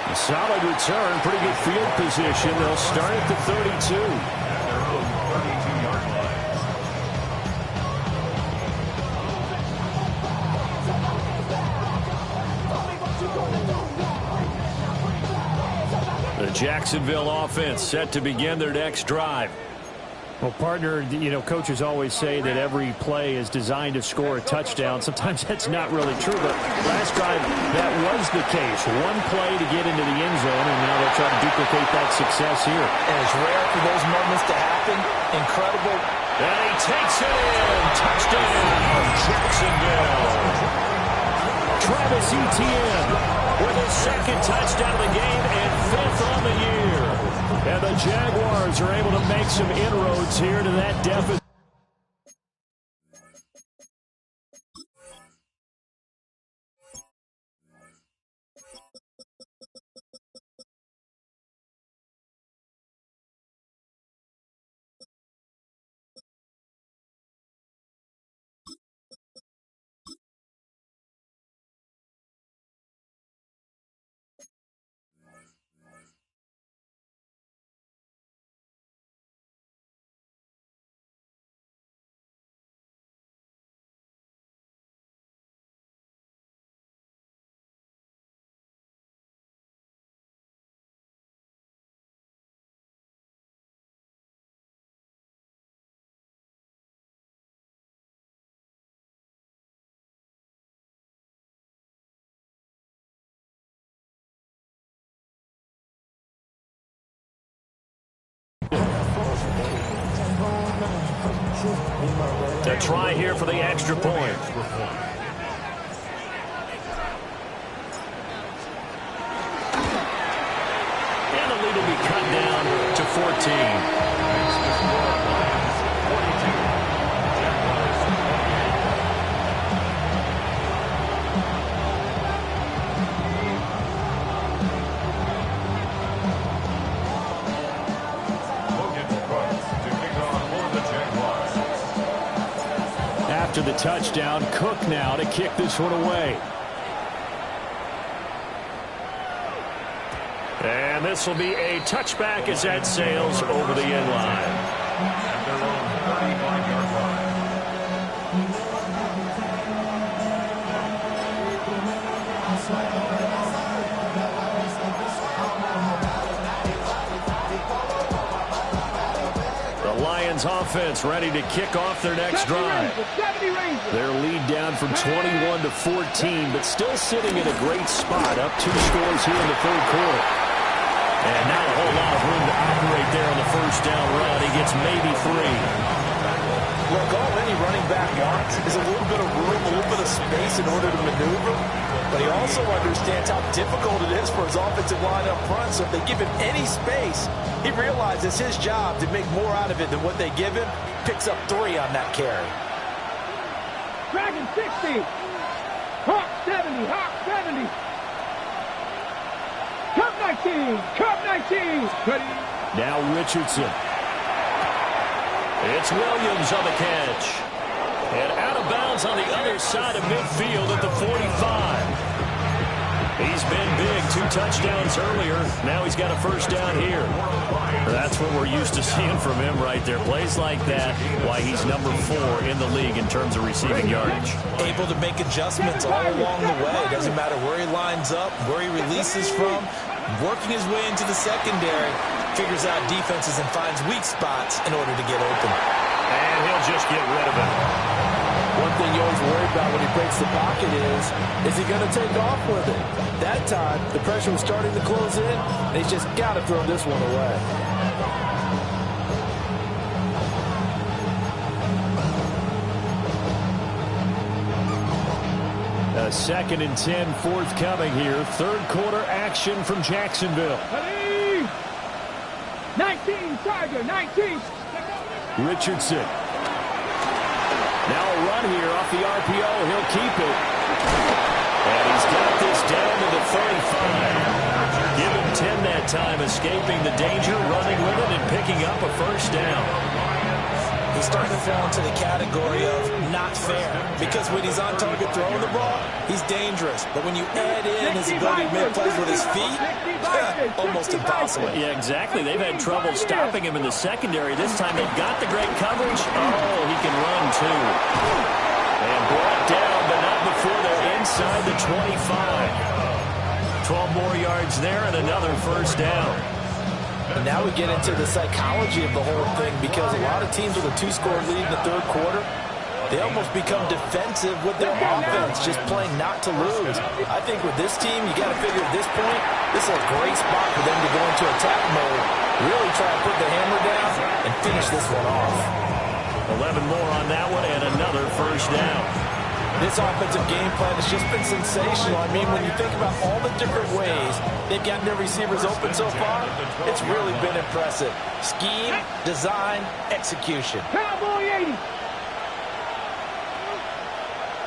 A solid return, pretty good field position. They'll start at the 32. The Jacksonville offense set to begin their next drive. Well, partner, coaches always say that every play is designed to score a touchdown. Sometimes that's not really true, but last drive, that was the case. One play to get into the end zone, and now they'll try to duplicate that success here. And it's rare for those moments to happen. Incredible. And he takes it in. Touchdown, Jacksonville. Travis Etienne with a touchdown of the game and 5th on the year. And the Jaguars are able to make some inroads here to that deficit. To try here for the extra point. And the lead will be cut down to 14. After the touchdown, Cook now to kick this one away. And this will be a touchback as that sails over the end line. At their own 35-yard line. The Lions offense ready to kick off their next drive. Their lead down from 21 to 14, but still sitting in a great spot, up 2 scores here in the 3rd quarter. And not a whole lot of room to operate there on the first down run. He gets maybe 3. Look, all any running back wants is a little bit of room, a little bit of space in order to maneuver. But he also understands how difficult it is for his offensive line up front. So if they give him any space, he realizes his job to make more out of it than what they give him. Picks up 3 on that carry. Dragon 60. Hawk 70. Hawk 70. Cup 19. Cup 19. Now Richardson. It's Williams on the catch. And out of bounds on the other side of midfield at the 45. He's been big, 2 touchdowns earlier. Now he's got a first down here. That's what we're used to seeing from him right there. Plays like that, why he's number 4 in the league in terms of receiving yardage. Able to make adjustments all along the way. Doesn't matter where he lines up, where he releases from. Working his way into the secondary. Figures out defenses and finds weak spots in order to get open. And he'll just get rid of it. One thing you always worry about when he breaks the pocket is he going to take off with it? That time, the pressure was starting to close in, and he's just got to throw this one away. A 2nd and 10 forthcoming here. 3rd quarter action from Jacksonville. 19, Tiger, 19. Richardson. Now a run here off the RPO. He'll keep it. And he's got this down to the 35. Give him 10 that time, escaping the danger, running with it, and picking up a first down. He's starting to fall into the category of not fair. Because when he's on target throwing the ball, he's dangerous. But when you add in his ability to make plays with his feet, almost impossible. Yeah, exactly. They've had trouble stopping him in the secondary. This time they've got the great coverage. Oh, he can run too. And brought down, but not before they're inside the 25. 12 more yards there and another first down. And now we get into the psychology of the whole thing, because a lot of teams with a 2-score lead in the 3rd quarter, they almost become defensive with their offense, just playing not to lose. I think with this team, you got to figure at this point, this is a great spot for them to go into attack mode, really try to put the hammer down and finish this one off. 11 more on that one and another first down. This offensive game plan has just been sensational. I mean, when you think about all the different ways they've gotten their receivers open so far, it's really been impressive. Scheme, design, execution. Cowboy 80.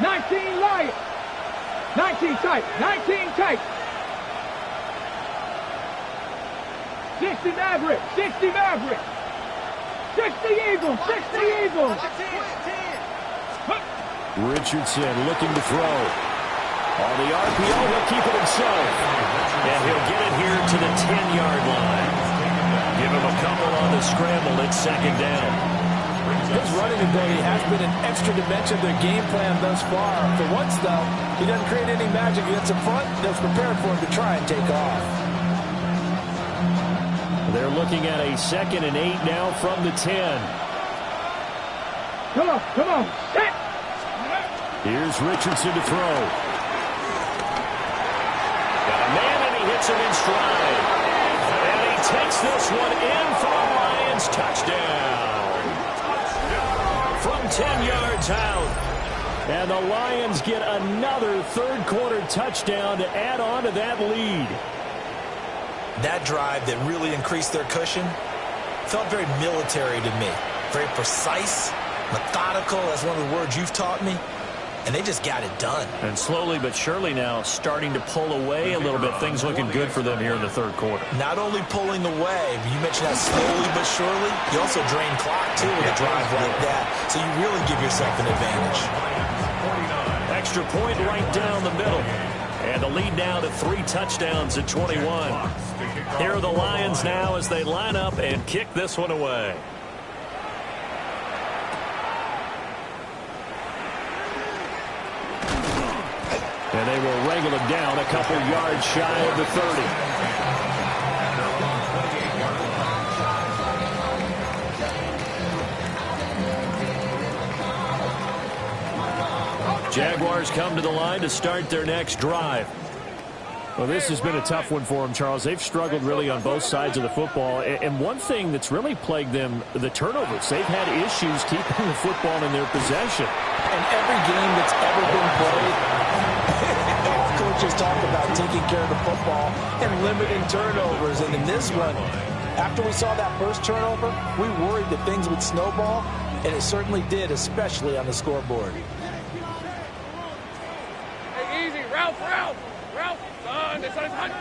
19 Lions. 19 tight. 19 tight. 60 Maverick. 60 Maverick. 60 Eagles. 60 Eagles. Richardson looking to throw. On the RPO, he'll keep it himself. And he'll get it here to the 10-yard line. Give him a couple on the scramble. It's second down. His running ability has been an extra dimension of their game plan thus far. For once, though, he doesn't create any magic against the front. They're prepared for him to try and take off. They're looking at a 2nd and 8 now from the 10. Come on, come on. Set. Here's Richardson to throw. Got a man, and he hits him in stride. And he takes this one in for a Lions touchdown. From 10 yards out. And the Lions get another third-quarter touchdown to add on to that lead. That drive that really increased their cushion felt very military to me. Very precise, methodical. That's one of the words you've taught me. And they just got it done. And slowly but surely now starting to pull away a little bit. Things looking good for them here in the third quarter. Not only pulling away, but you mentioned that slowly but surely. You also drain clock, too, with a drive like that. So you really give yourself an advantage. Extra point right down the middle. And the lead now to 3 touchdowns at 21. Here are the Lions now as they line up and kick this one away. And they will wrangle him down a couple yards shy of the 30. Jaguars come to the line to start their next drive. Well, this has been a tough one for them, Charles. They've struggled really on both sides of the football. And one thing that's really plagued them, the turnovers. They've had issues keeping the football in their possession. And every game that's ever been played, coaches talk about taking care of the football and limiting turnovers. And in this one, after we saw that first turnover, we worried that things would snowball, and it certainly did, especially on the scoreboard. Hey, easy. Ralph, Ralph. Ralph. Son, this is hot.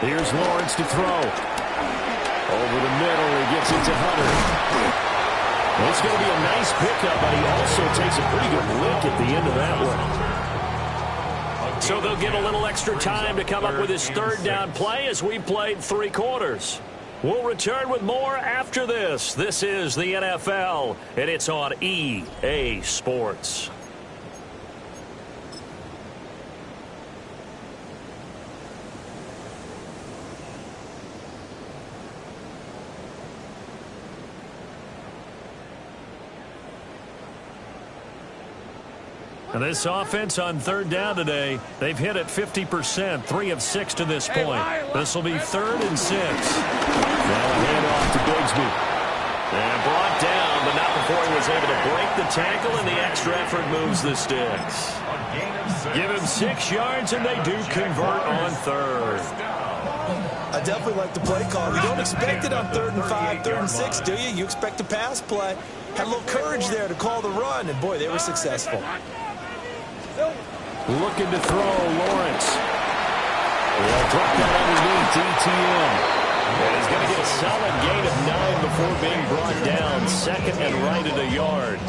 Here's Lawrence to throw. Over the middle, he gets it to Hunter. Well, it's going to be a nice pickup, but he also takes a pretty good lick at the end of that one. So they'll get a little extra time to come up with his third down play as we played 3 quarters. We'll return with more after this. This is the NFL, and it's on EA Sports. And this offense on third down today, they've hit it 50%, 3 of 6 to this point. This will be 3rd and 6. Now a handoff to Bigsby. And brought down, but not before he was able to break the tackle, and the extra effort moves the sticks. Give him 6 yards, and they do convert on 3rd. I definitely like the play call. You don't expect it on 3rd and 5, 3rd and 6, do you? You expect a pass play. Had a little courage there to call the run, and boy, they were successful. Looking to throw, Lawrence. They'll drop that underneath ETN. And he's going to get a solid gain of 9 before being brought down. 2nd and right at a yard.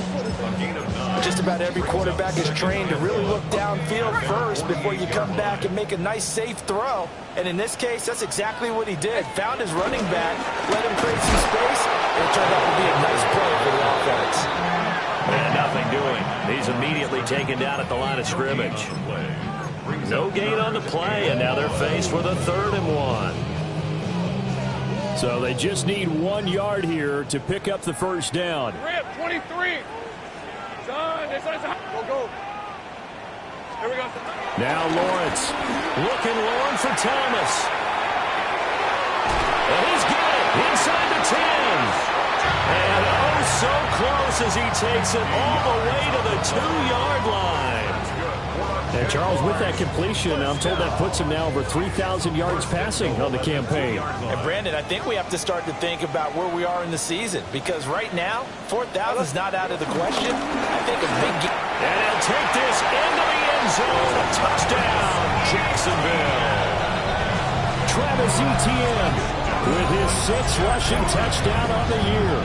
Just about every quarterback is trained to really look downfield first before you come back and make a nice, safe throw. And in this case, that's exactly what he did. Found his running back, let him create some space, and it turned out to be a nice play for the offense. And nothing doing. He's immediately taken down at the line of scrimmage. No gain on the play, and now they're faced with a 3rd and 1. So they just need 1 yard here to pick up the first down. Rip, 23. Son, this is hot. Go. Here we go. Now Lawrence. Looking long for Thomas. And he's got it inside the 10. so close as he takes it all the way to the 2-yard line. And Charles, with that completion, I'm told that puts him now over 3,000 yards passing on the campaign. And Brandon, I think we have to start to think about where we are in the season, because right now, 4,000 is not out of the question. I think a big game. And he'll take this into the end zone. A touchdown, Jacksonville. Travis Etienne with his 6th rushing touchdown on the year.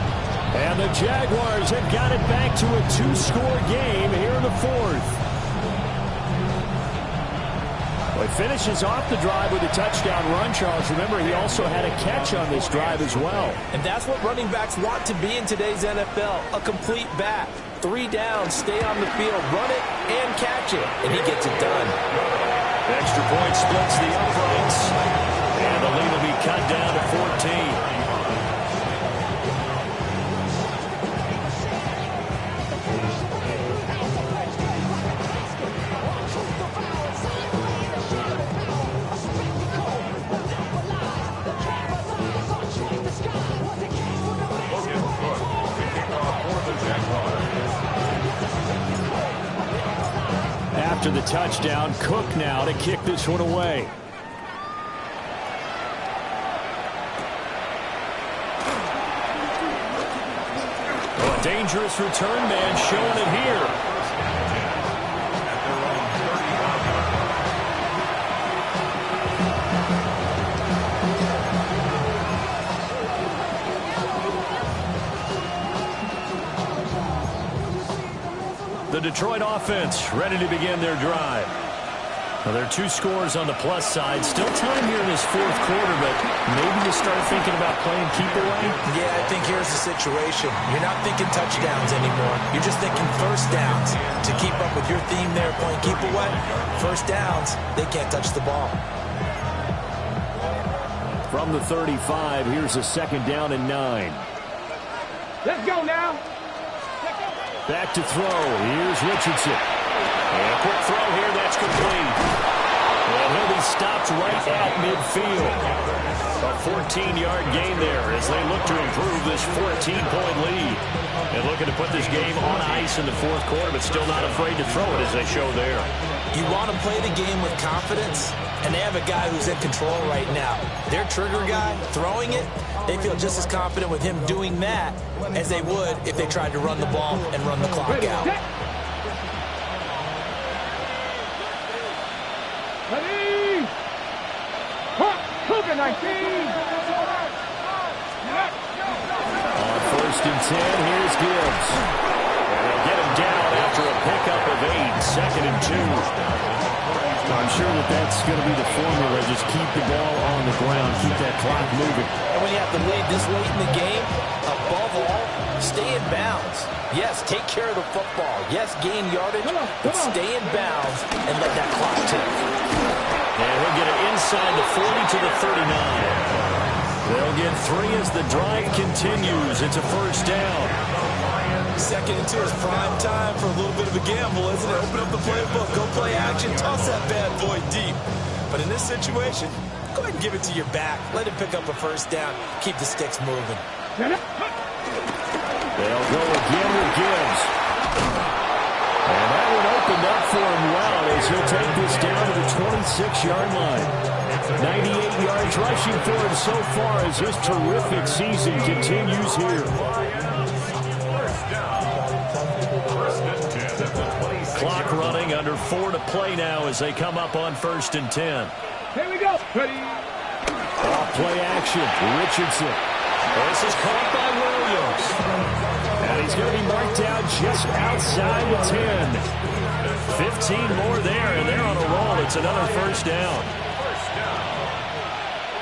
And the Jaguars have got it back to a 2-score game here in the 4th. Well, he finishes off the drive with a touchdown run, Charles. Remember, he also had a catch on this drive as well. And that's what running backs want to be in today's NFL, a complete back. 3 downs, stay on the field, run it, and catch it. And he gets it done. Extra point splits the uprights. And the lead will be cut down to 14. After the touchdown, Cook now to kick this one away. A dangerous return man showing it here. The Detroit offense ready to begin their drive. Now, there are 2 scores on the plus side. Still time here in this 4th quarter, but maybe you start thinking about playing keep away. Yeah, I think here's the situation. You're not thinking touchdowns anymore. You're just thinking first downs. To keep up with your theme there, playing keep away, first downs, they can't touch the ball. From the 35, here's a 2nd down and 9. Let's go now. Back to throw. Here's Richardson. And a quick throw here. That's complete. And he'll be stopped right at midfield. A 14-yard gain there as they look to improve this 14-point lead. And looking to put this game on ice in the 4th quarter, but still not afraid to throw it as they show there. You want to play the game with confidence, and they have a guy who's in control right now. Their trigger guy, throwing it, they feel just as confident with him doing that as they would if they tried to run the ball and run the clock out. Ready? Cougar 19. On 1st and 10, here's Gibbs. And they'll get him down after a pickup of 8, 2nd and 2. I'm sure that's going to be the formula. Just keep the ball on the ground. Keep that clock moving. And when you have the lead this late in the game, above all, stay in bounds. Yes, take care of the football. Yes, gain yardage, but stay in bounds and let that clock tick. And he'll get it inside the 40 to the 39. They'll get 3 as the drive continues. It's a 1st down. 2nd and 2 is prime time for a little bit of a gamble, isn't it? Open up the playbook, go play action, toss that bad boy deep. But in this situation, go ahead and give it to your back. Let him pick up a 1st down. Keep the sticks moving. They'll go again with Gibbs. And that one opened up for him well as he'll take this down to the 26-yard line. 98 yards rushing for him so far as his terrific season continues here. Clock running, under 4 to play now as they come up on 1st and 10. Here we go. Ready? Off play action. Richardson. This is caught by Williams. And he's going to be marked down just outside the 10. 15 more there, and they're on a roll. It's another 1st down.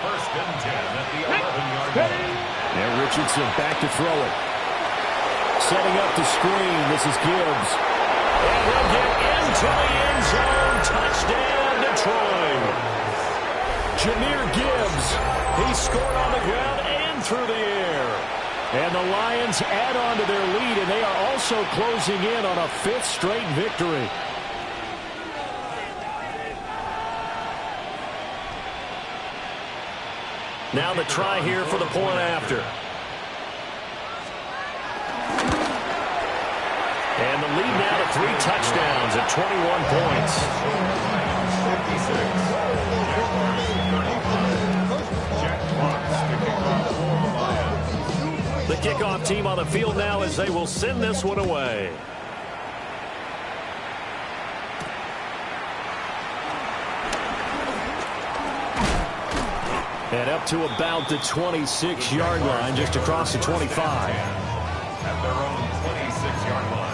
1st and 10 at the 11-yard line. And Richardson back to throw it. Setting up the screen. This is Gibbs. And he'll get into the end zone. Touchdown, Detroit. Jahmyr Gibbs. He scored on the ground and through the air. And the Lions add on to their lead, and they are also closing in on a 5th straight victory. Now the try here for the point after. the lead now to 3 touchdowns at 21 points. 56. The kickoff team on the field now as they will send this one away. And up to about the 26-yard line, just across the 25. At their own 26-yard line.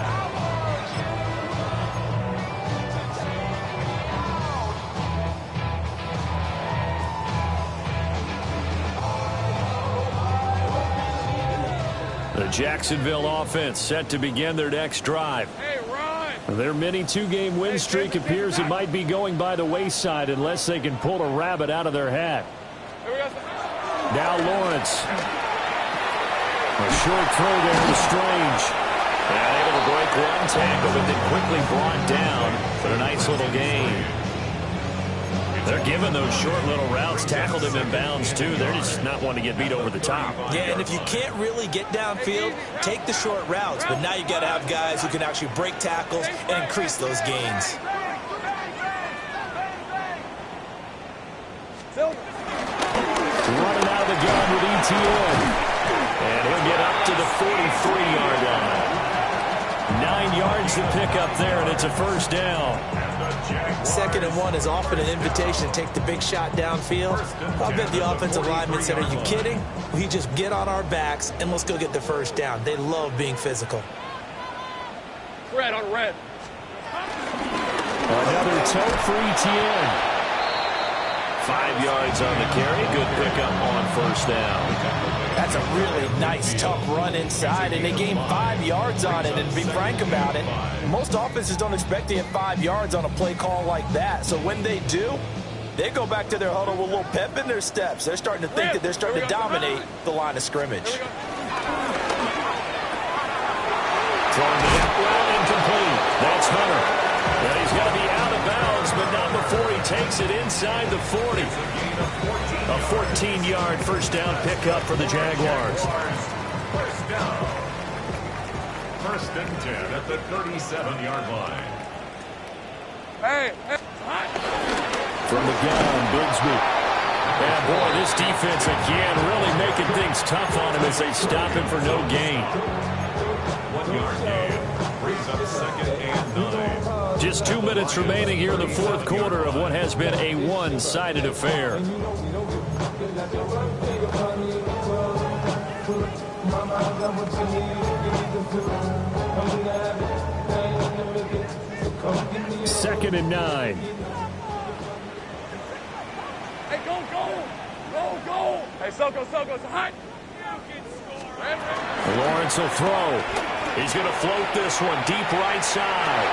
The Jacksonville offense set to begin their next drive. Hey, run! Their mini 2-game win streak appears it might be going by the wayside unless they can pull a rabbit out of their hat. Now Lawrence. A short throw there to Strange. And able to break one tackle, but then quickly brought down for a nice little gain. They're giving those short little routes, tackled him in bounds too. They're just not wanting to get beat over the top. Yeah, and if you can't really get downfield, take the short routes. But now you got to have guys who can actually break tackles and increase those gains. Running out of the gun with ETN. And he'll get up to the 43-yard line. 9 yards to pick up there, and it's a first down. 2nd and 1 is often an invitation to take the big shot downfield. I bet the offensive lineman said, are you kidding? We just get on our backs and let's go get the first down. They love being physical. Red on red. Another toe for ETN. 5 yards on the carry. Good pickup on first down. That's a really nice, tough run inside, and they gained 5 yards on it. And to be frank about it, most offenses don't expect to get 5 yards on a play call like that. So when they do, they go back to their huddle with a little pep in their steps. They're starting to think that they're starting to dominate the line of scrimmage. Throwing the hip well, incomplete. That's Hunter. And he's going to be out of bounds, but not before he takes it inside the 40. A 14-yard first down pickup for the Jaguars. First down. 1st and 10 at the 37-yard line. Hey, From the gun, Bigsby. And boy, this defense again really making things tough on him as they stop him for no gain. 1 yard gain. Brings up 2nd and 9. Just 2 minutes remaining here in the 4th quarter of what has been a one-sided affair. Second and 9. hey, go! Hey, Soko, it's hot. Lawrence will throw. He's going to float this one deep right side.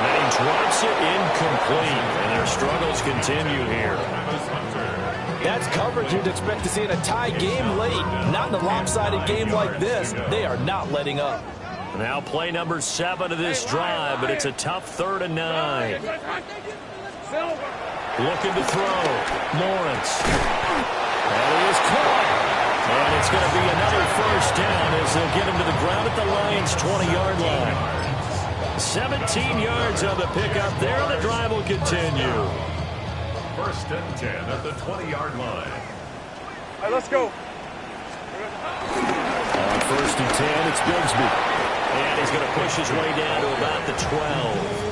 And he drops it incomplete. And their struggles continue here. That's coverage you'd expect to see in a tie game late. Not in a lopsided game like this. They are not letting up. Now play number 7 of this drive, but it's a tough 3rd and 9. Looking to throw. Lawrence. And he is caught. And it's going to be another first down as they'll get him to the ground at the Lions' 20-yard line. 17 yards on the pickup there, and the drive will continue. 1st and 10 at the 20-yard line. All right, let's go. On 1st and 10, it's Bigsby. And he's going to push his way down to about the 12.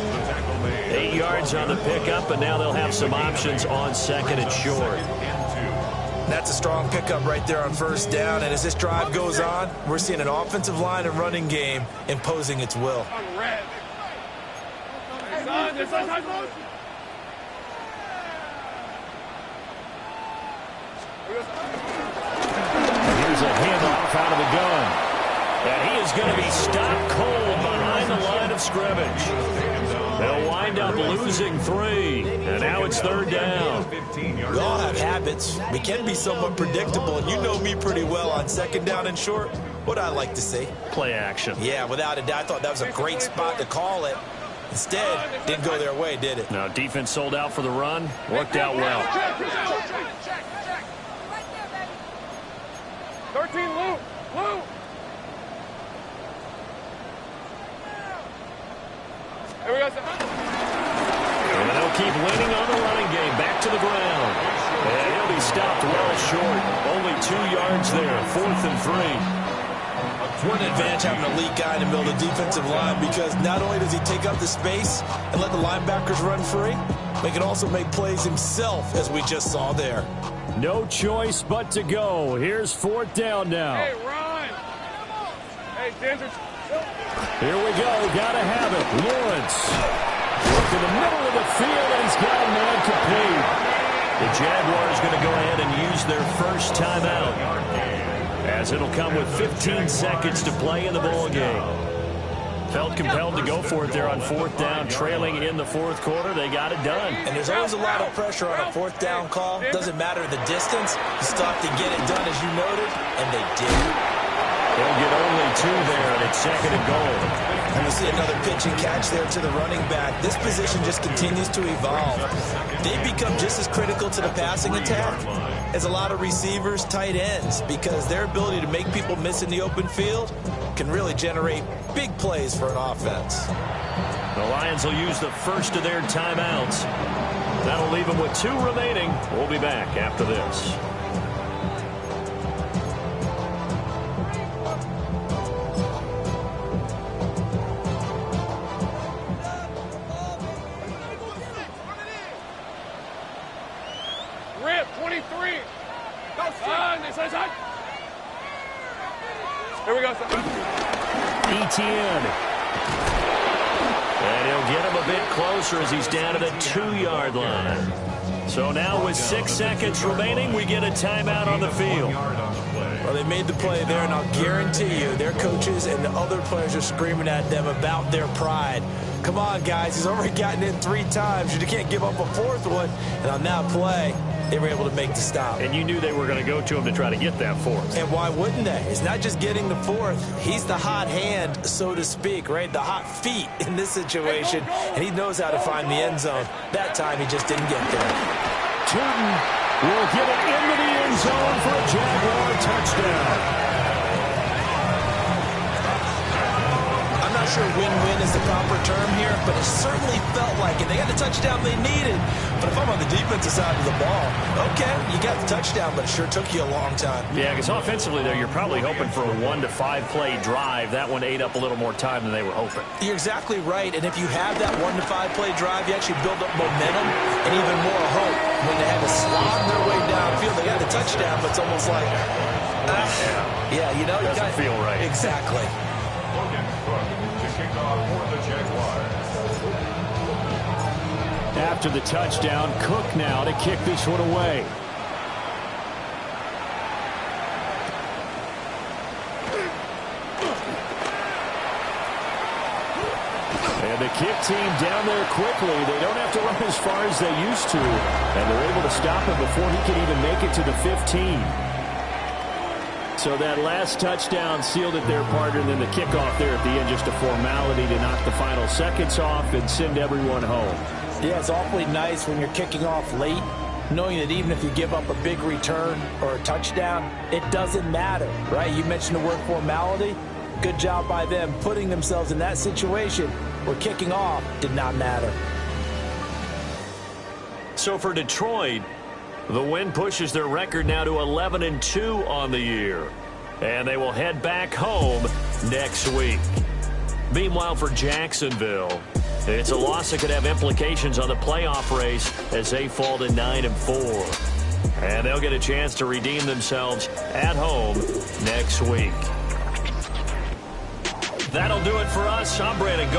8 yards on the pickup, and now they'll have some options on 2nd and short. That's a strong pickup right there on first down. And as this drive goes on, we're seeing an offensive line and running game imposing its will. On red. Son, this is high motion. Here's a handoff out of the gun. And he is going to be stopped cold behind the line of scrimmage. They'll wind up losing 3. And now it's 3rd down. We all have habits. We can be somewhat predictable. And you know me pretty well on 2nd down and short. What I like to see. Play action. Yeah, without a doubt. I thought that was a great spot to call it. Instead, didn't go their way, did it? Now, defense sold out for the run. Worked out well. Check. 13, Lou. Here we go. And they'll keep leaning on the running game. Back to the ground. And he'll be stopped well short. Only 2 yards there. 4th and 3. What an advantage having an elite guy in the middle of the defensive line, because not only does he take up the space and let the linebackers run free, but he can also make plays himself, as we just saw there. No choice but to go. Here's 4th down now. Hey, run. Hey, Denver. Here we go. Gotta have it. Lawrence. Look in the middle of the field, and he's got a man complete. The Jaguars going to go ahead and use their first timeout, as it'll come with 15 seconds to play in the ball game. Felt compelled to go for it there on 4th down, trailing in the 4th quarter. They got it done. And there's always a lot of pressure on a 4th down call. Doesn't matter the distance. You still have to get it done, as you noted, and they did. They'll get only 2 there, and it's 2nd and goal. And we'll see another pitch and catch there to the running back. This position just continues to evolve. They become just as critical to the passing attack as a lot of receivers, tight ends, because their ability to make people miss in the open field can really generate big plays for an offense. The Lions will use the first of their timeouts. That'll leave them with 2 remaining. We'll be back after this. Rip, 23. Here we go, son. ETN. And he'll get him a bit closer as he's down to the 2-yard line. So now with 6 seconds remaining, we get a timeout on the field. Well, they made the play there, and I'll guarantee you their coaches and the other players are screaming at them about their pride. Come on, guys. He's already gotten in 3 times. You can't give up a 4th one. And on that play, they were able to make the stop. And you knew they were going to go to him to try to get that 4th. And why wouldn't they? It's not just getting the 4th. He's the hot hand, so to speak, right? The hot feet in this situation. And he knows how to find the end zone. That time, he just didn't get there. Tootin will get it into the end zone for a Jaguar touchdown. I'm not sure win-win is the proper term here, but it certainly felt like it. They got the touchdown they needed. But if I'm on the defensive side of the ball, okay, you got the touchdown, but it sure took you a long time. Yeah, because offensively, though, you're probably hoping for a 1 to 5 play drive. That one ate up a little more time than they were hoping. You're exactly right, and if you have that 1 to 5 play drive, you actually build up momentum and even more hope. When they had to slog their way downfield, they got a touchdown, but it's almost like, yeah, you know, doesn't you feel right. Exactly. After the touchdown, Cook now to kick this one away. And the kick team down there quickly. They don't have to run as far as they used to. And they're able to stop him before he can even make it to the 15. So that last touchdown sealed it their partner, and then the kickoff there at the end, just a formality to knock the final seconds off and send everyone home. Yeah, it's awfully nice when you're kicking off late, knowing that even if you give up a big return or a touchdown, it doesn't matter, right? You mentioned the word formality. Good job by them putting themselves in that situation where kicking off did not matter. So for Detroit, the win pushes their record now to 11-2 on the year. And they will head back home next week. Meanwhile, for Jacksonville, it's a loss that could have implications on the playoff race as they fall to 9-4. And they'll get a chance to redeem themselves at home next week. That'll do it for us. I'm Brandon.